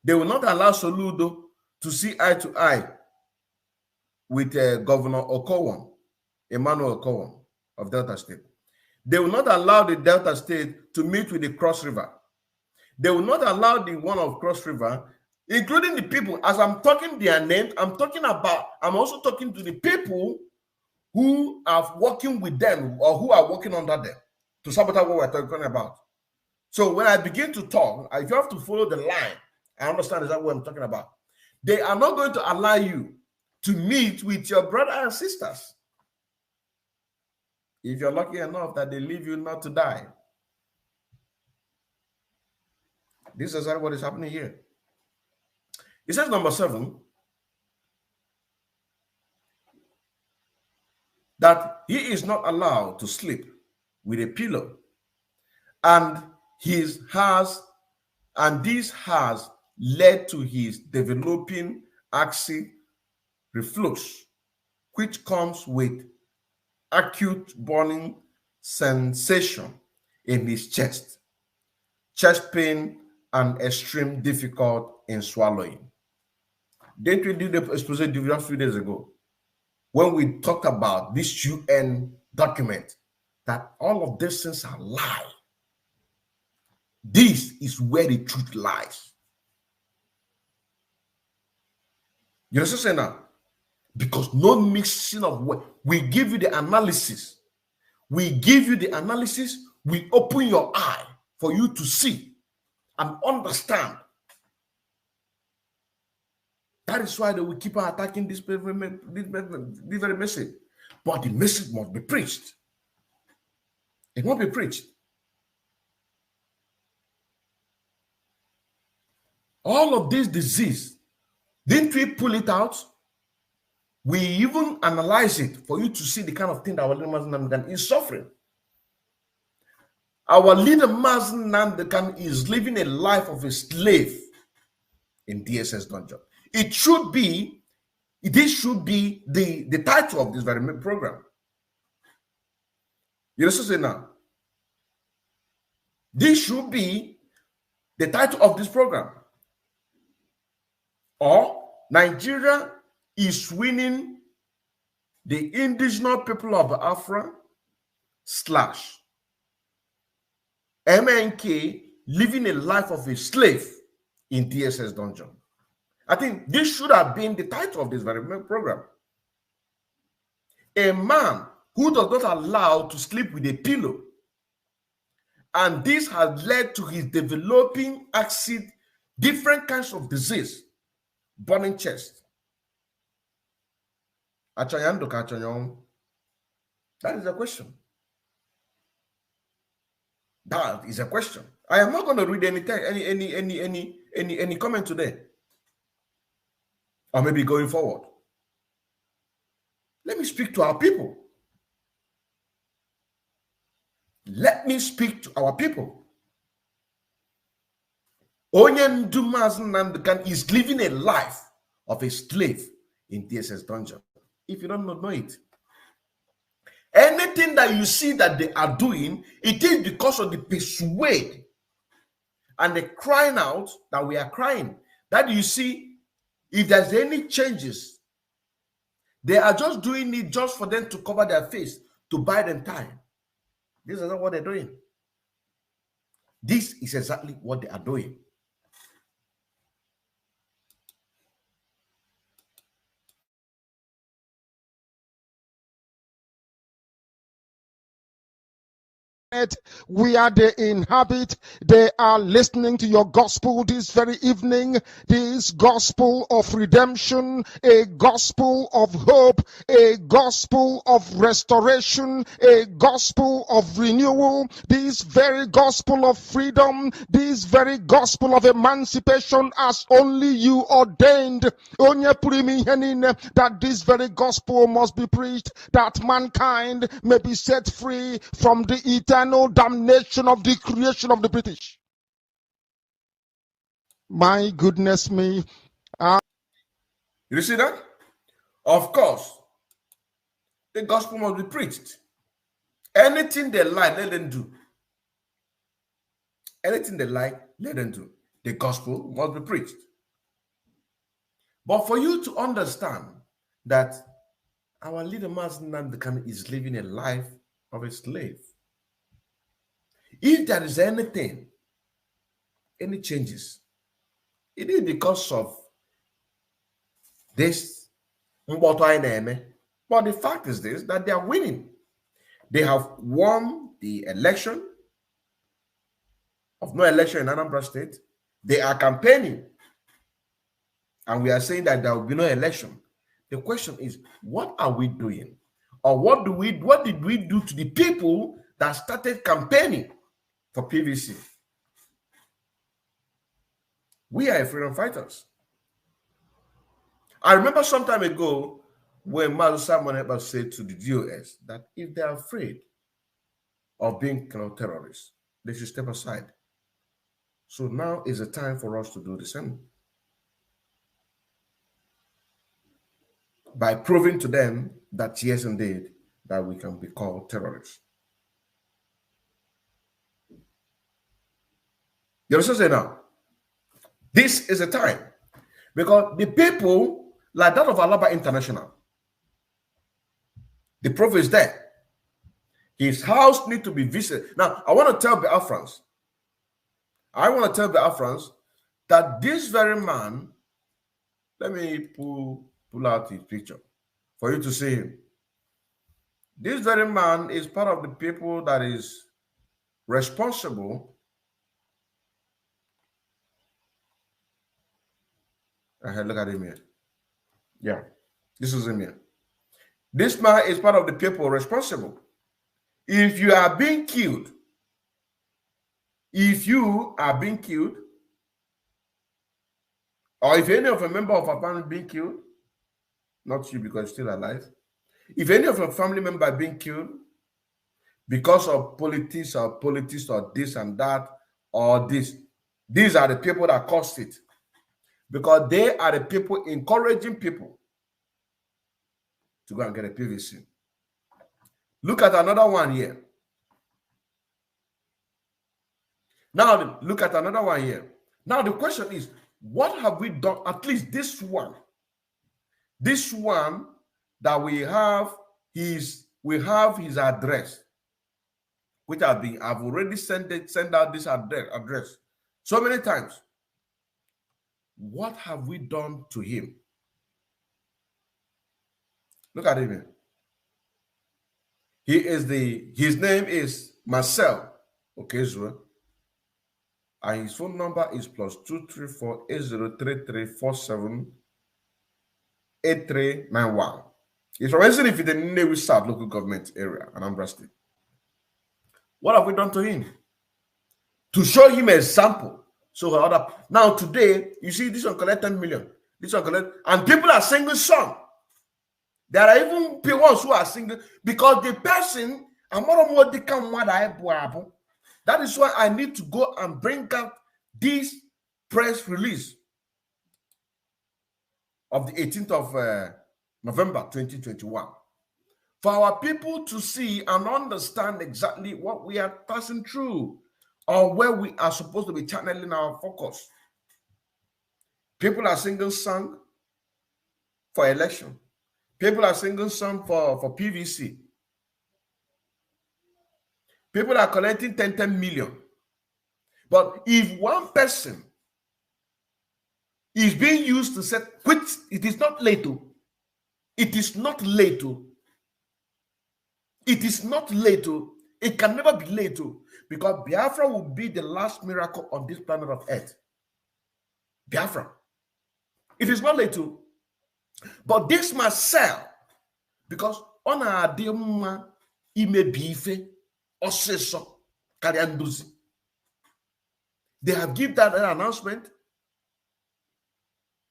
They will not allow Soludo to see eye to eye with Governor Okowon, Emmanuel Okowon of Delta State. They will not allow the Delta State to meet with the Cross River. They will not allow the one of Cross River, including the people. As I'm talking their names, I'm also talking to the people who are working with them or who are working under them to sabotage what we're talking about. So when I begin to talk, if you have to follow the line, I understand exactly what I'm talking about. They are not going to allow you to meet with your brothers and sisters if you're lucky enough that they leave you not to die. This is exactly what is happening here. It says number 7, that he is not allowed to sleep with a pillow, and this has led to his developing acid reflux, which comes with acute burning sensation in his chest pain, and extreme difficult in swallowing. Didn't we do the expose a few days ago when we talked about this UN document that all of these things are lie? This is where the truth lies. You understand now? Because no mixing of words. We give you the analysis. We open your eye for you to see and understand. That is why they will keep on attacking this very message. But the message must be preached. It must be preached. All of this disease, didn't we pull it out? We even analyze it for you to see the kind of thing that our leader Mazi Nnamdi Kanu is suffering. Our leader Mazi Nnamdi Kanu is living a life of a slave in DSS dungeon. This should be the title of this very program. You understand now? This should be the title of this program. Or Nigeria is winning the indigenous people of Biafra / MNK living a life of a slave in DSS dungeon. I think this should have been the title of this very program. A man who does not allow to sleep with a pillow, and this has led to his developing acid, different kinds of disease, burning chest. That is a question. That is a question. I am not going to read any comment today, or maybe going forward. Let me speak to our people. Let me speak to our people. Mazi Nnamdi Kanu is living a life of a slave in DSS dungeon. If you don't know it, anything that you see that they are doing, it is because of the persuade and the crying out that we are crying. That you see, if there's any changes, they are just doing it just for them to cover their face, to buy them time. This is not what they're doing. This is exactly what they are doing. Where they inhabit, they are listening to your gospel this very evening, this gospel of redemption, a gospel of hope, a gospel of restoration, a gospel of renewal, this very gospel of freedom, this very gospel of emancipation as only you ordained. That this very gospel must be preached, that mankind may be set free from the eternal damnation of the creation of the British. My goodness me. You see that? Of course, the gospel must be preached. Anything they like, let them do. Anything they like, let them do. The gospel must be preached. But for you to understand that our leader Mazi Nnamdi Kanu is living a life of a slave, If there is anything, any changes, it is because of this. But the fact is this, that they are winning. They have won the election of no election in Anambra State. They are campaigning. And we are saying that there will be no election. The question is, what are we doing? Or what did we do to the people that started campaigning for PVC? We are freedom fighters. I remember some time ago when Mazi Nnamdi said to the DOS that if they are afraid of being terrorists, they should step aside. So now is the time for us to do the same. By proving to them that yes, indeed, that we can be called terrorists. You understand now? This is a time because the people like that of Alaba International, the proof is there. His house needs to be visited. Now, I want to tell the Afrans that this very man, let me pull out his picture for you to see him. This very man is part of the people that is responsible. Look at him here. Yeah, this is him here. This man is part of the people responsible. If you are being killed, or if any of a member of a family being killed, not you because you're still alive, if any of your family member being killed because of politics or this and that or this, these are the people that caused it, because they are the people encouraging people to go and get a PVC. Look at another one here. Now look at another one here. Now the question is, what have we done? At least this one that we have his address, which I've already sent out this address so many times. What have we done to him? Look at him here. His name is Marcel Okezua, and his phone number is +234 803347 8391. He's from Ifeany South local government area, Anambra State. What have we done to him? To show him a sample. So now today, you see this one collect 10 million. This one collect, and people are singing song. There are even ones who are singing because the person, that is why I need to go and bring out this press release of the 18th of November 2021 for our people to see and understand exactly what we are passing through or where we are supposed to be channeling our focus. People are singing song for election. People are singing song for PVC. People are collecting 10 million. But if one person is being used to set, which it is not late to, it is not late to, it is not late to, it can never be late to, because Biafra will be the last miracle on this planet of Earth. Biafra. It is not late to. But this must sell, because on our dema imebife oseso karianduzi. They have given that announcement,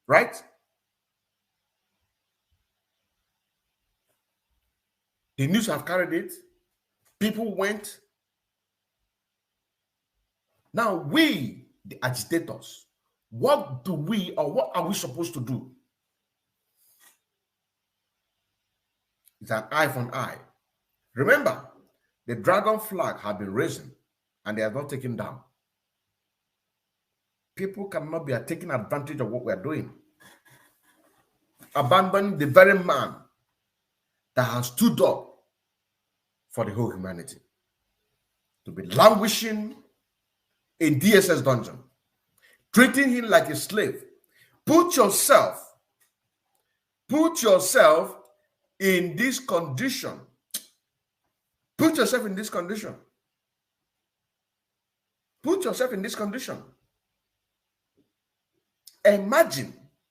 right? The news have carried it. People went. Now we, the agitators, what do we or what are we supposed to do? It's an eye for an eye. Remember, the dragon flag had been risen and they are not taken down. People cannot be taking advantage of what we are doing. Abandoning the very man that has stood up for the whole humanity. to be languishing in DSS dungeon, treating him like a slave. Put yourself in this condition. Put yourself in this condition. Put yourself in this condition.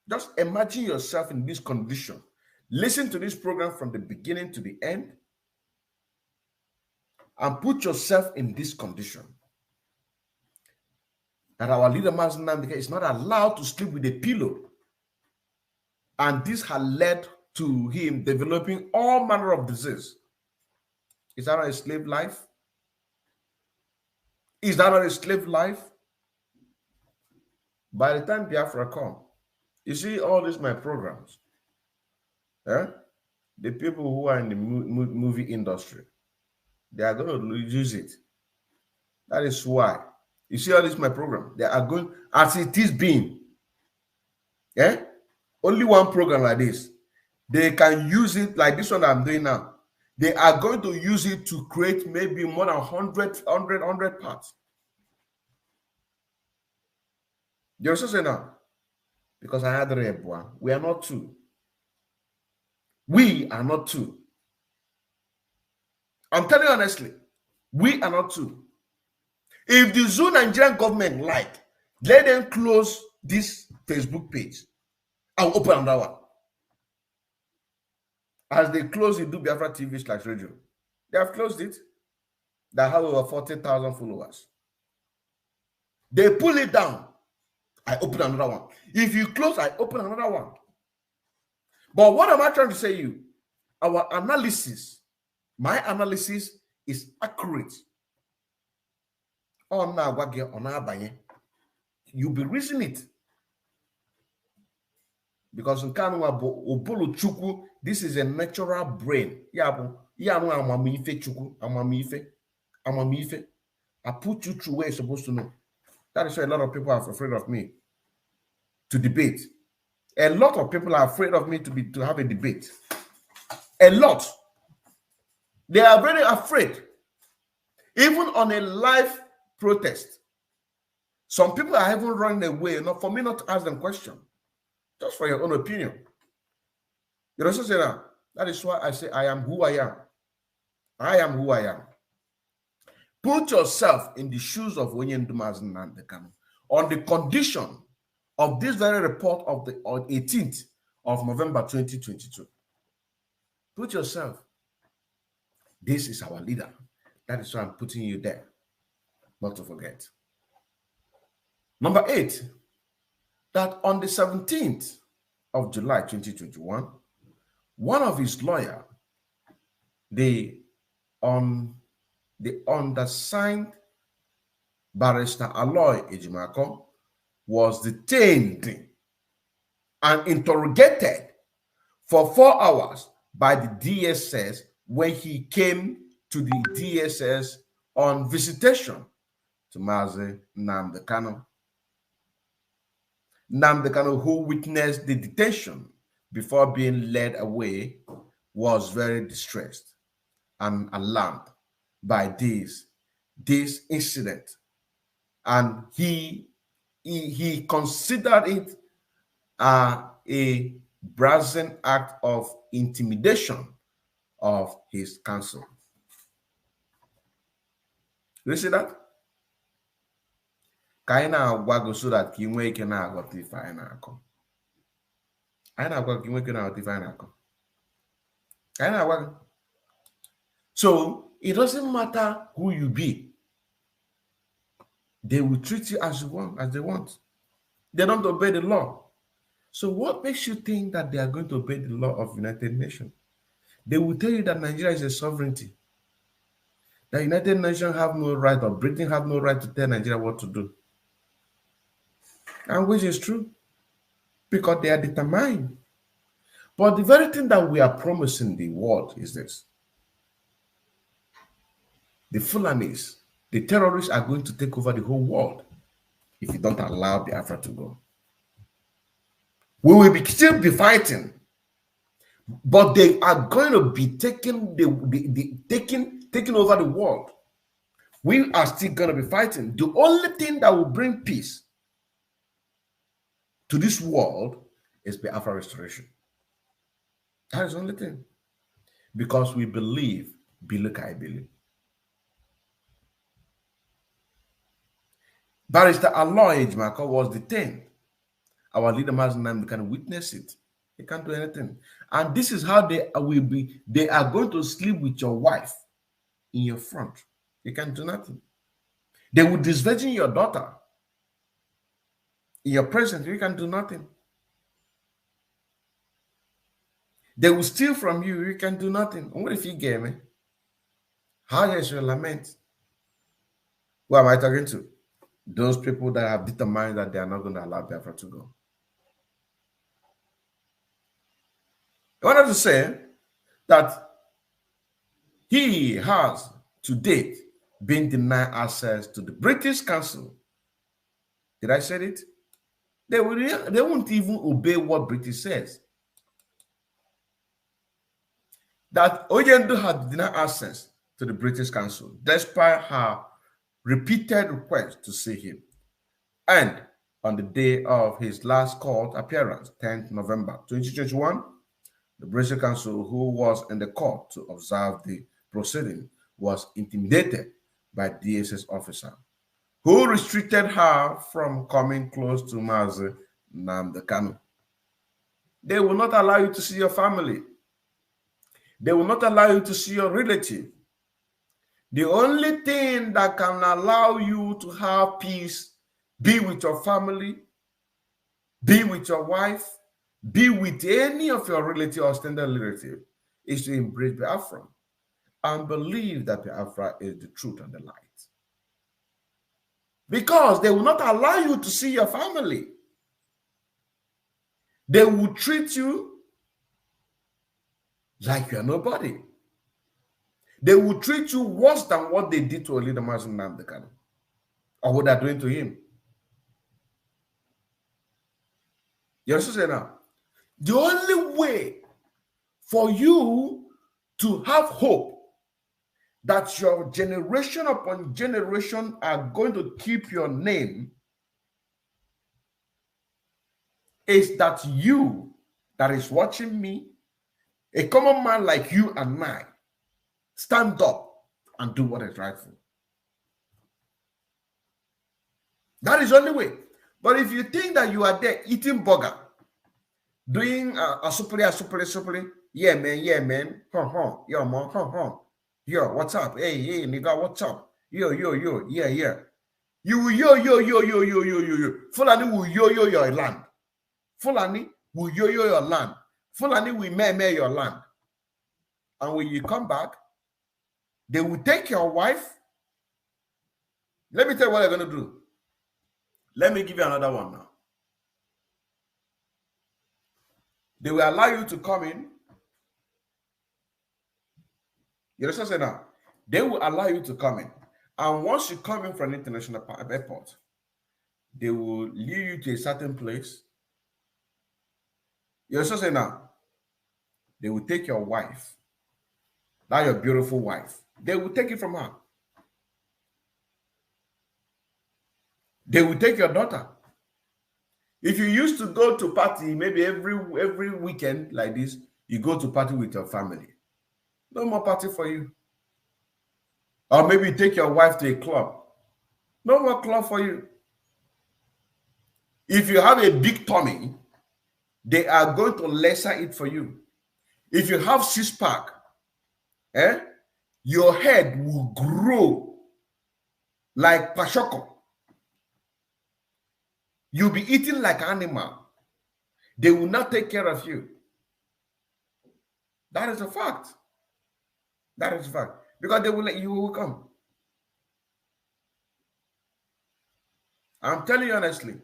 Just imagine yourself in this condition. Listen to this program from the beginning to the end and put yourself in this condition. That our leader, Mazi Nnamdi Kanu, is not allowed to sleep with a pillow. And this has led to him developing all manner of disease. Is that not a slave life? Is that not a slave life? By the time Biafra come, you see all these my programs. The people who are in the movie industry, they are going to use it. That is why. You see all this my program. They are going, as it is being. Only one program like this. They can use it like this one I'm doing now. They are going to use it to create maybe more than 100 parts. You also say now, because I had a one. We are not two. We are not two. I'm telling you honestly, we are not two. If the Zoo Nigerian government like, let them close this Facebook page. I'll open another one. As they close it, do Biafra TV / radio. They have closed it. They have over 40,000 followers. They pull it down. I open another one. If you close, I open another one. But what am I trying to say to you? Our analysis, my analysis is accurate. You'll be reasoning it. Because in Kanu, this is a natural brain. I put you through where you're supposed to know. That is why a lot of people are afraid of me to debate. A lot of people are afraid of me to have a debate. A lot. They are very afraid. Even on a live protest, some people are even running away, for me not to ask them questions. Just for your own opinion. You also say that. That is why I say I am who I am. I am who I am. Put yourself in the shoes of Mazi Nnamdi Kanu on the condition of this very report of the 18th of November 2022. Put yourself. This is our leader. That is why I'm putting you there. Not to forget. Number 8. That on the 17th of July 2021, one of his lawyers, the undersigned Barister Ejiofor, was detained and interrogated for 4 hours by the DSS when he came to the DSS on visitation to Mazi Nnamdi Kanu. Nnamdi Kanu, who witnessed the detention before being led away, was very distressed and alarmed by this incident, and he considered it a brazen act of intimidation of his counsel. You see that? Kaina wago so that Kimwe can have the final. I know what Kimwe can have the final. Kaina wago. So it doesn't matter who you be. They will treat you as they want. They don't obey the law. So what makes you think that they are going to obey the law of United Nations? They will tell you that Nigeria is a sovereignty. The United Nations have no right, or Britain have no right to tell Nigeria what to do. And which is true, because they are determined. But the very thing that we are promising the world is this. The Fulanis, the terrorists are going to take over the whole world if you don't allow Biafra to go. We will still be fighting, but they are going to be taking over the world. We are still going to be fighting. The only thing that will bring peace to this world is Biafra restoration. That is the only thing. Because we believe, I believe. Barister Aloy Ejiofor was detained. Our leader Mazi Nnamdi Kanu witness it. He can't do anything. And this is how they will be. They are going to sleep with your wife in your front. You can't do nothing. They will disvirgin your daughter in your presence. You can do nothing. They will steal from you. You can do nothing. What if you get me? How is your lament? Who am I talking to? Those people that have determined that they are not going to allow Biafra to go. I wanted to say that he has to date been denied access to the British Council. Did I say it? They won't even obey what British says. That Oyendo had denied access to the British Council despite her repeated requests to see him. And on the day of his last court appearance, 10th November 2021, the British Council, who was in the court to observe the proceeding, was intimidated by DSS officer, who restricted her from coming close to Mazi Nnamdi Kanu. They will not allow you to see your family. They will not allow you to see your relative. The only thing that can allow you to have peace, be with your family, be with your wife, be with any of your relative or extended relative, is to embrace Biafra and believe that Biafra is the truth and the light. Because they will not allow you to see your family. They will treat you like you are nobody. They will treat you worse than what they did to Mazi Nnamdi Kanu, or what they're doing to him. You understand now? The only way for you to have hope that your generation upon generation are going to keep your name is that you that is watching me, a common man like you and I, stand up and do what is rightful. That is the only way. But if you think that you are there eating burger, doing a super, yeah man, yo man, yo, what's up? Hey, nigga, what's up? Yo, yeah. You will yo. Fulani will yo your land. Fulani will yo your land. Fulani will me your land. And when you come back, they will take your wife. Let me tell you what they're going to do. Let me give you another one now. They will allow you to come in. You understand now? They will allow you to come in. And once you come in from an international airport, they will lead you to a certain place. You understand now? They will take your wife. Now your beautiful wife. They will take it from her. They will take your daughter. If you used to go to party, maybe every weekend like this, you go to party with your family. No more party for you. Or maybe you take your wife to a club. No more club for you. If you have a big tummy, they are going to lesser it for you. If you have six-pack, your head will grow like pashoko. You'll be eating like an animal. They will not take care of you. That is a fact. That is a fact. Because they will let you come. I'm telling you honestly.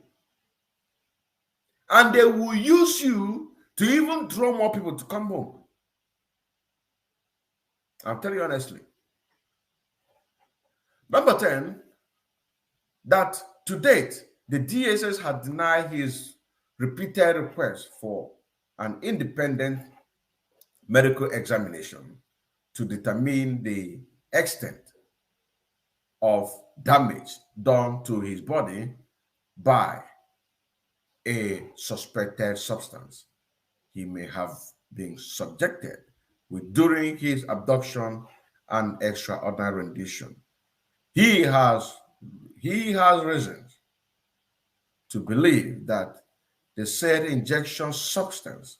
And they will use you to even draw more people to come home. I'm telling you honestly. Number 10, that to date, the DSS had denied his repeated request for an independent medical examination to determine the extent of damage done to his body by a suspected substance he may have been subjected with during his abduction and extraordinary rendition. He has reasons to believe that the said injection substance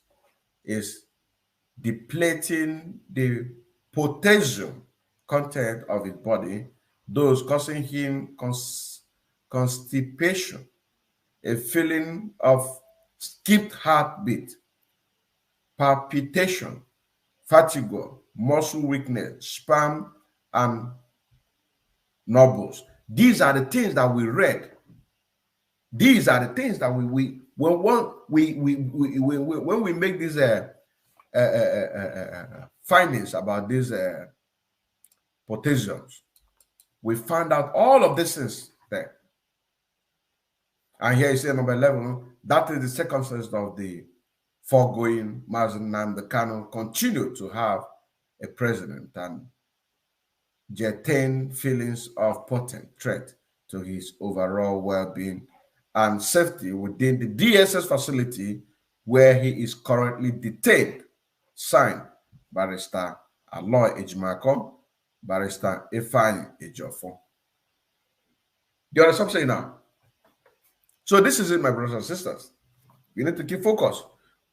is depleting the potassium content of his body, thus causing him constipation, a feeling of skipped heartbeat, palpitation, fatigue, muscle weakness, spasm, and nobbles. These are the things that we read. These are the things that when we make these findings about these potassiums, we find out all of this is there. And here you see number 11, that is the circumstance of the foregoing. Mazi Nnamdi Kanu continue to have a president and retain feelings of potent threat to his overall well-being and safety within the DSS facility where he is currently detained. Signed, Barister Ejiofor, Barister Ifeany Ejiofor. Do you understand what I'm saying now? So this is it, my brothers and sisters. We need to keep focused.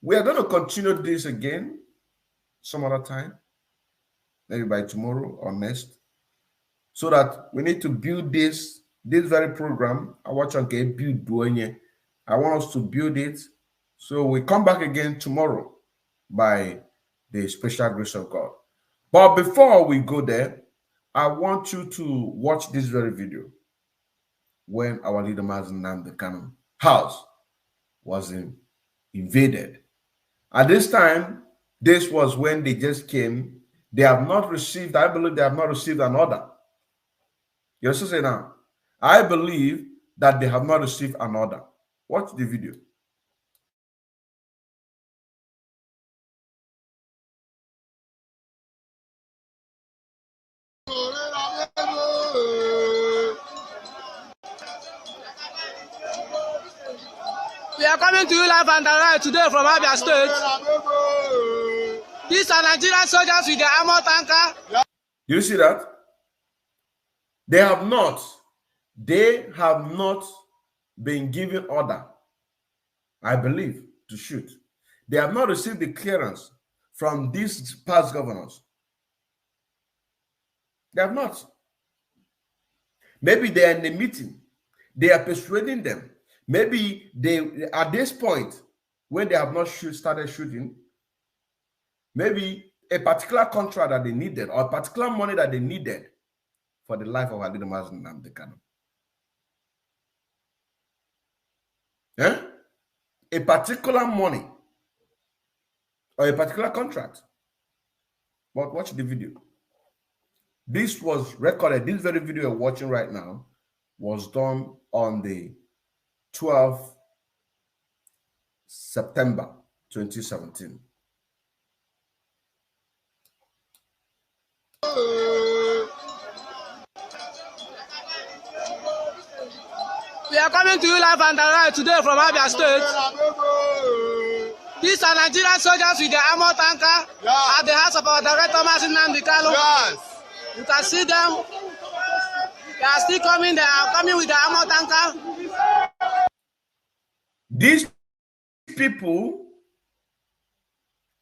We are going to continue this again some other time, maybe by tomorrow or next, so that we need to build this very program. I want us to build it. So we come back again tomorrow by the special grace of God. But before we go there, I want you to watch this very video when our leader Mazi Nnamdi Kanu house was invaded. At this time, this was when they just came. They have not received, I believe they have not received an order. You also say now, I believe that they have not received an order. Watch the video. We are coming to you live and direct today from Abuja State. These are Nigerian soldiers with their armor tanker. You see that? They have not been given order, I believe, to shoot. They have not received the clearance from these past governors. They have not. Maybe they are in the meeting. They are persuading them. Maybe they, at this point, when they have not started shooting, maybe a particular contract that they needed or particular money that they needed for the life of our leader Mazi Nnamdi Kanu. A particular money or a particular contract. But watch the video. This was recorded. This very video you're watching right now was done on the 12th September 2017. We are coming to you live and direct today from Abuja State. These are Nigerian soldiers with their armor tanker at the house of our director Mazi Nnamdi Kanu. Yes. You can see them. They are still coming. They are coming with the armor tanker. These people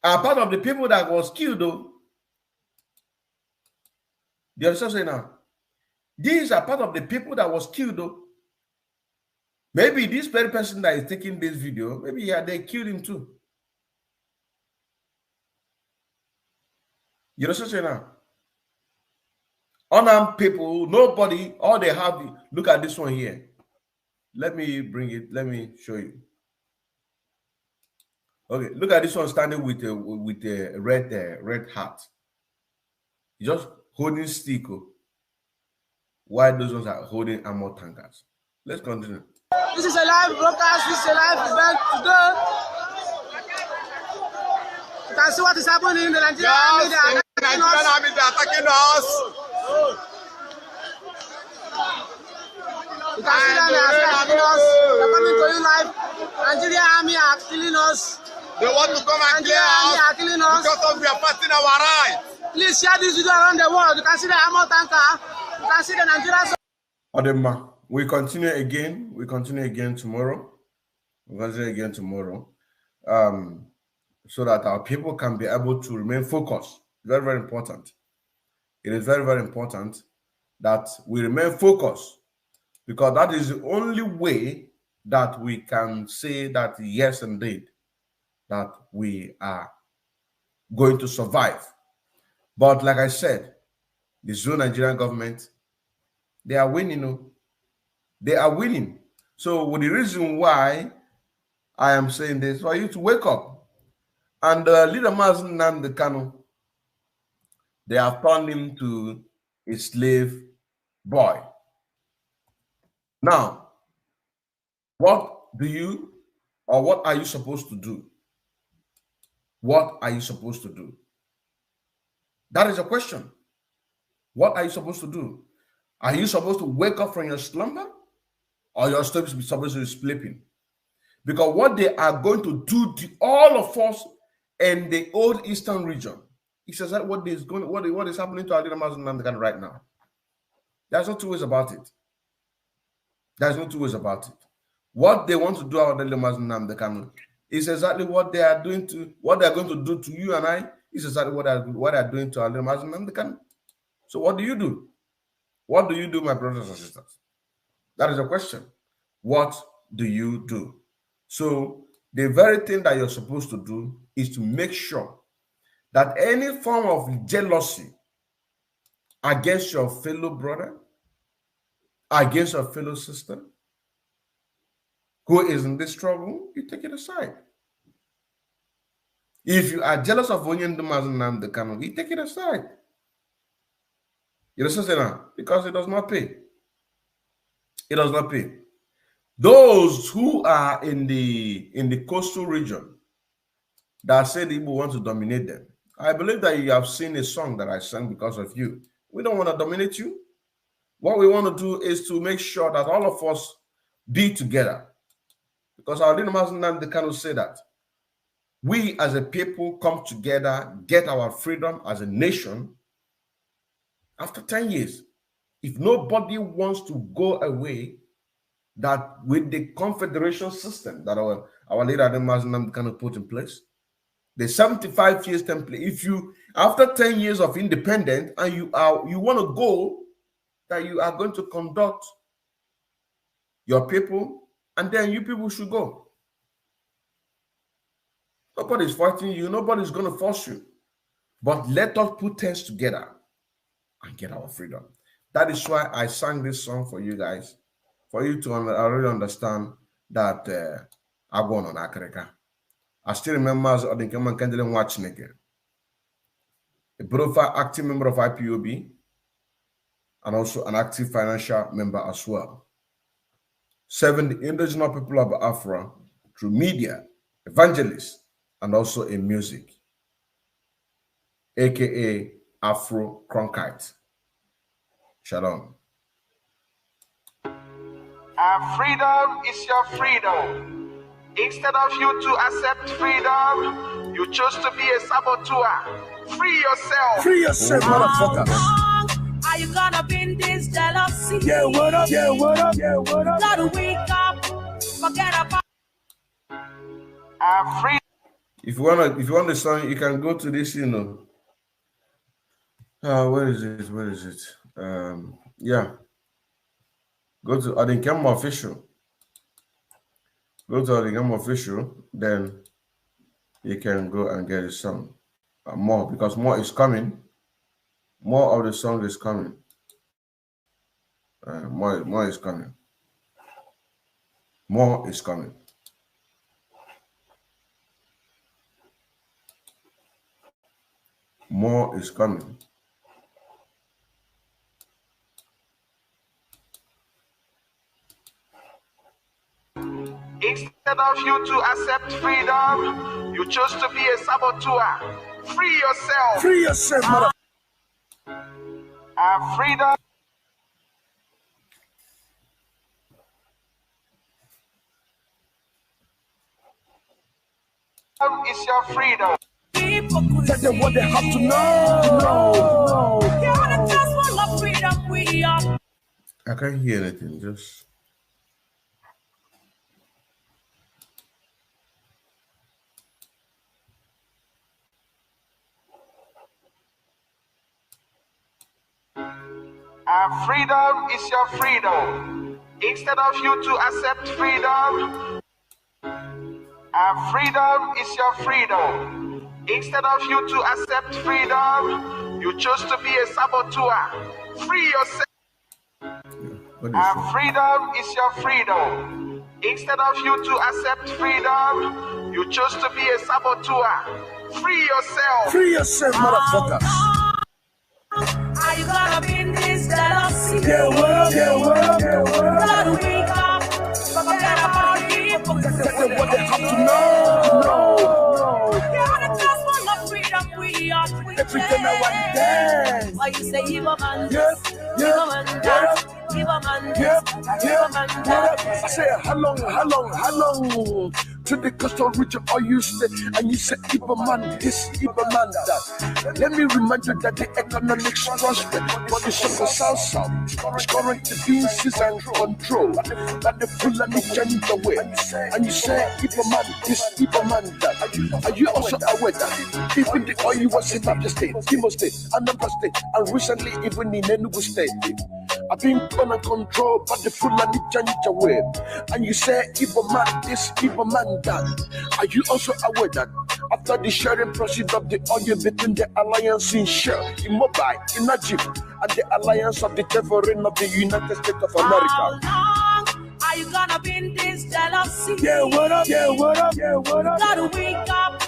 are part of the people that was killed, though. Do you understand now? These are part of the people that was killed, though. Maybe this very person that is taking this video, maybe they killed him too. You understand now? Unarmed people, nobody, all they have, look at this one here. Let me bring it, let me show you. Okay, look at this one standing with a red hat. Just holding stick, while those ones are holding armor tankers. Let's continue. This is a live broadcast. This is a live event today. You can see what is happening in the Nigerian army. Nigerian army, they are attacking us. You can see them, they are killing us. They're coming to you live. Nigerian army are killing us. They want to come and clear us because of we are fighting our rights. Please share this video around the world. You can see the ammo tanker. You can see the Nigerian. Odema, we continue again. We continue again tomorrow. We continue again tomorrow. So that our people can be able to remain focused. Very, very important. It is very, very important that we remain focused, because that is the only way that we can say that yes, indeed, that we are going to survive. But like I said, the Zoo Nigerian government, they are winning. They are winning. So the reason why I am saying this, for you to wake up. And leader Mazi Nnamdi Kanu, they have turned him to a slave boy. Now, what are you supposed to do? What are you supposed to do? That is a question. What are you supposed to do? Are you supposed to wake up from your slumber, or you're supposed to be sleeping? Because what they are going to do to all of us in the old Eastern region, he says that what is happening to our leader Mazi Nnamdi Kanu right now. There's no two ways about it. There's no two ways about it. What they want to do our leader Mazi Nnamdi Kanu is exactly what they are going to do to you and I. Is exactly what they are doing to our leader Mazi Nnamdi Kanu. So what do you do? What do you do, my brothers and sisters? That is a question. What do you do? So the very thing that you're supposed to do is to make sure that any form of jealousy against your fellow brother, against your fellow sister, who is in this trouble, you take it aside. If you are jealous of Mazi Nnamdi Kanu, you take it aside. You understand now? Because it does not pay. It does not pay. Those who are in the coastal region that say the Igbo want to dominate them, I believe that you have seen a song that I sang because of you. We don't want to dominate you. What we want to do is to make sure that all of us be together. Because our leader Mazi Nnamdi Kanu say that we as a people come together, get our freedom as a nation after 10 years. If nobody wants to go away, that with the confederation system that our leader Mazi Nnamdi Kanu put in place, the 75 years template, if you, after 10 years of independence, and you want to go, that you are going to conduct your people, and then you people should go. Nobody's fighting you. Nobody's going to force you. But let us put things together and get our freedom. That is why I sang this song for you guys, for you to already understand that I'm going on Akareka. I still remember as Odinkeman Kendele Watchneke, a profile active member of IPOB, and also an active financial member as well, serving the indigenous people of Afra through media, evangelists, and also in music, aka Afro Cronkite. Shalom. Our freedom is your freedom. Instead of you to accept freedom, you chose to be a saboteur. Free yourself. Free yourself, motherfucker. Are you gonna bring this jealousy? Yeah, what up? Yeah, what up? Yeah, what up? Gotta wake up. Forget about. Our freedom. If you want the song, you can go to this, where is it? Where is it? Yeah. Go to Adinkem Official. Go to Adinkem Official, then you can go and get the song. More, because more is coming. More of the song is coming. More is coming. More is coming. More is coming. Instead of you to accept freedom, you chose to be a saboteur. Free yourself. Free yourself, mother. Our freedom. Is your freedom. Tell them what they have to know. I can't hear anything. Just freedom is your freedom. Instead of you to accept freedom, freedom is your freedom. Instead of you to accept freedom, you chose to be a saboteur. Free yourself. Freedom is your freedom. Instead of you to accept freedom, you chose to be a saboteur. Free yourself. Free yourself, motherfuckers. Are you gonna be in this jealousy? Yeah, what up? Gotta wake up, forget about it. Tell them what they have to know. Yeah, just want the freedom we are free. Everything now and then. Why you say evil man? Yeah. Evil man that. Evil man this. Evil man that. I say, how long? To the coastal region, all you say, and you say, evil man this, evil man that. Let me remind you that the economics prosper, but the south is currently being seized and control. That the full and change away. And you say, evil man this, evil man that. Are you also aware that even the oil was in Abia State, Imo State, Anambra State, and recently even in Enugu State, I've been under control, but the full and change away. And you say, evil man this, evil man that. Are you also aware that after the sharing process of the oil between the alliance in Shell, in Mobile, in Najib, and the alliance of the sovereign of the United States of America? How long are you gonna be in this jealousy? Yeah, what up? Gotta wake up,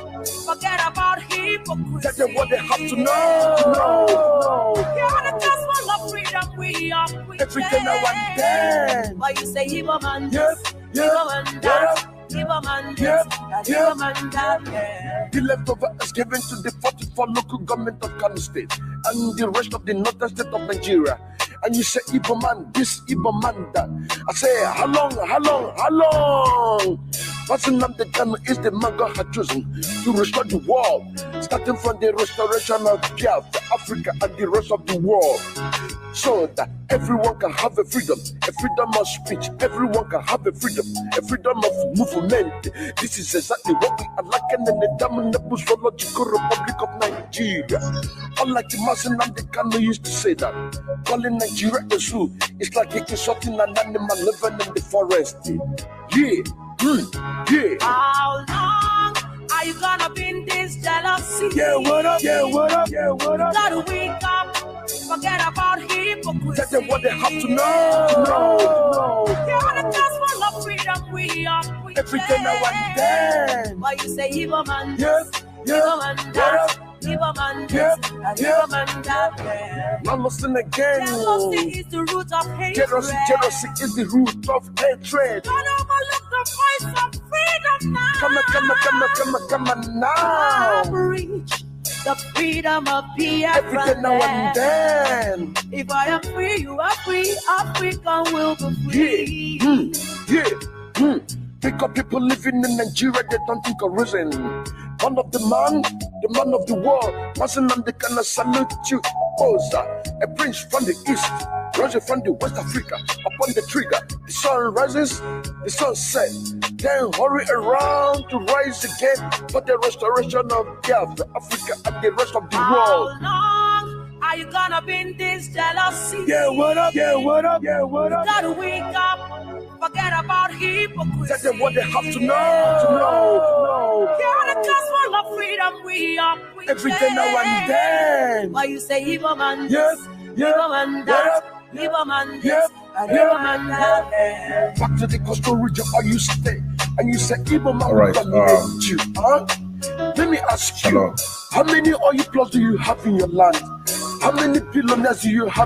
forget about hypocrisy. Tell them what they have to know. Yeah, just want the freedom we are free. Everything now and then. Why you say evil man? Yeah. Evil man that. Evil man this. Evil man that. The leftover is given to the 44 local government of Kano State and the rest of the northern state of Nigeria. And you say, evil man this, evil man that. I say, how long? Mazi Nnamdi Kanu is the man God had chosen to restore the world, starting from the restoration of Biafra, Africa, and the rest of the world, so that everyone can have a freedom of speech, everyone can have a freedom of movement. This is exactly what we are lacking in the damnable zoological Republic of Nigeria. Unlike Mazi Nnamdi Kanu used to say that calling Nigeria a zoo is like insulting an animal living in the forest. Yeah. How long are you gonna be in this jealousy? Yeah, what up? Gotta wake up, forget about hypocrisy. Tell them what they have to know. Yeah, just want the freedom we are free. Everything now and then. Why you say evil man? Yeah. Evil man that. Evil man this. Evil man that. Now listen again. Jealousy is the root of hatred. Jealousy is the root of hatred. Don't overlook the voice of freedom now. Come on now. Reach the freedom of Biafra. Everything now and then. If I am free, you are free. Africa will be free. Pick up people living in Nigeria, they don't think of reason. One of the man of the world, Mazi Nnamdi Kanu salute you. Oza, a prince from the east, Roger from the West Africa. Upon the trigger, the sun rises, the sun sets. Then hurry around to rise again for the restoration of Biafra, Africa, and the rest of the world. How long are you gonna be in this jealousy? Yeah, what up? Gotta wake up. Forget about hypocrisy. Tell them what they have to know. Yeah, just want the freedom we are free. Everything now and then. Why you say evil man? Yes. Evil man that. Evil man this. Evil man that. Back to the coastal region, or you stay, and you say evil man All right, dominate you. Huh? Let me ask you, how many oil plots do you have in your land? How many billionaires do you have?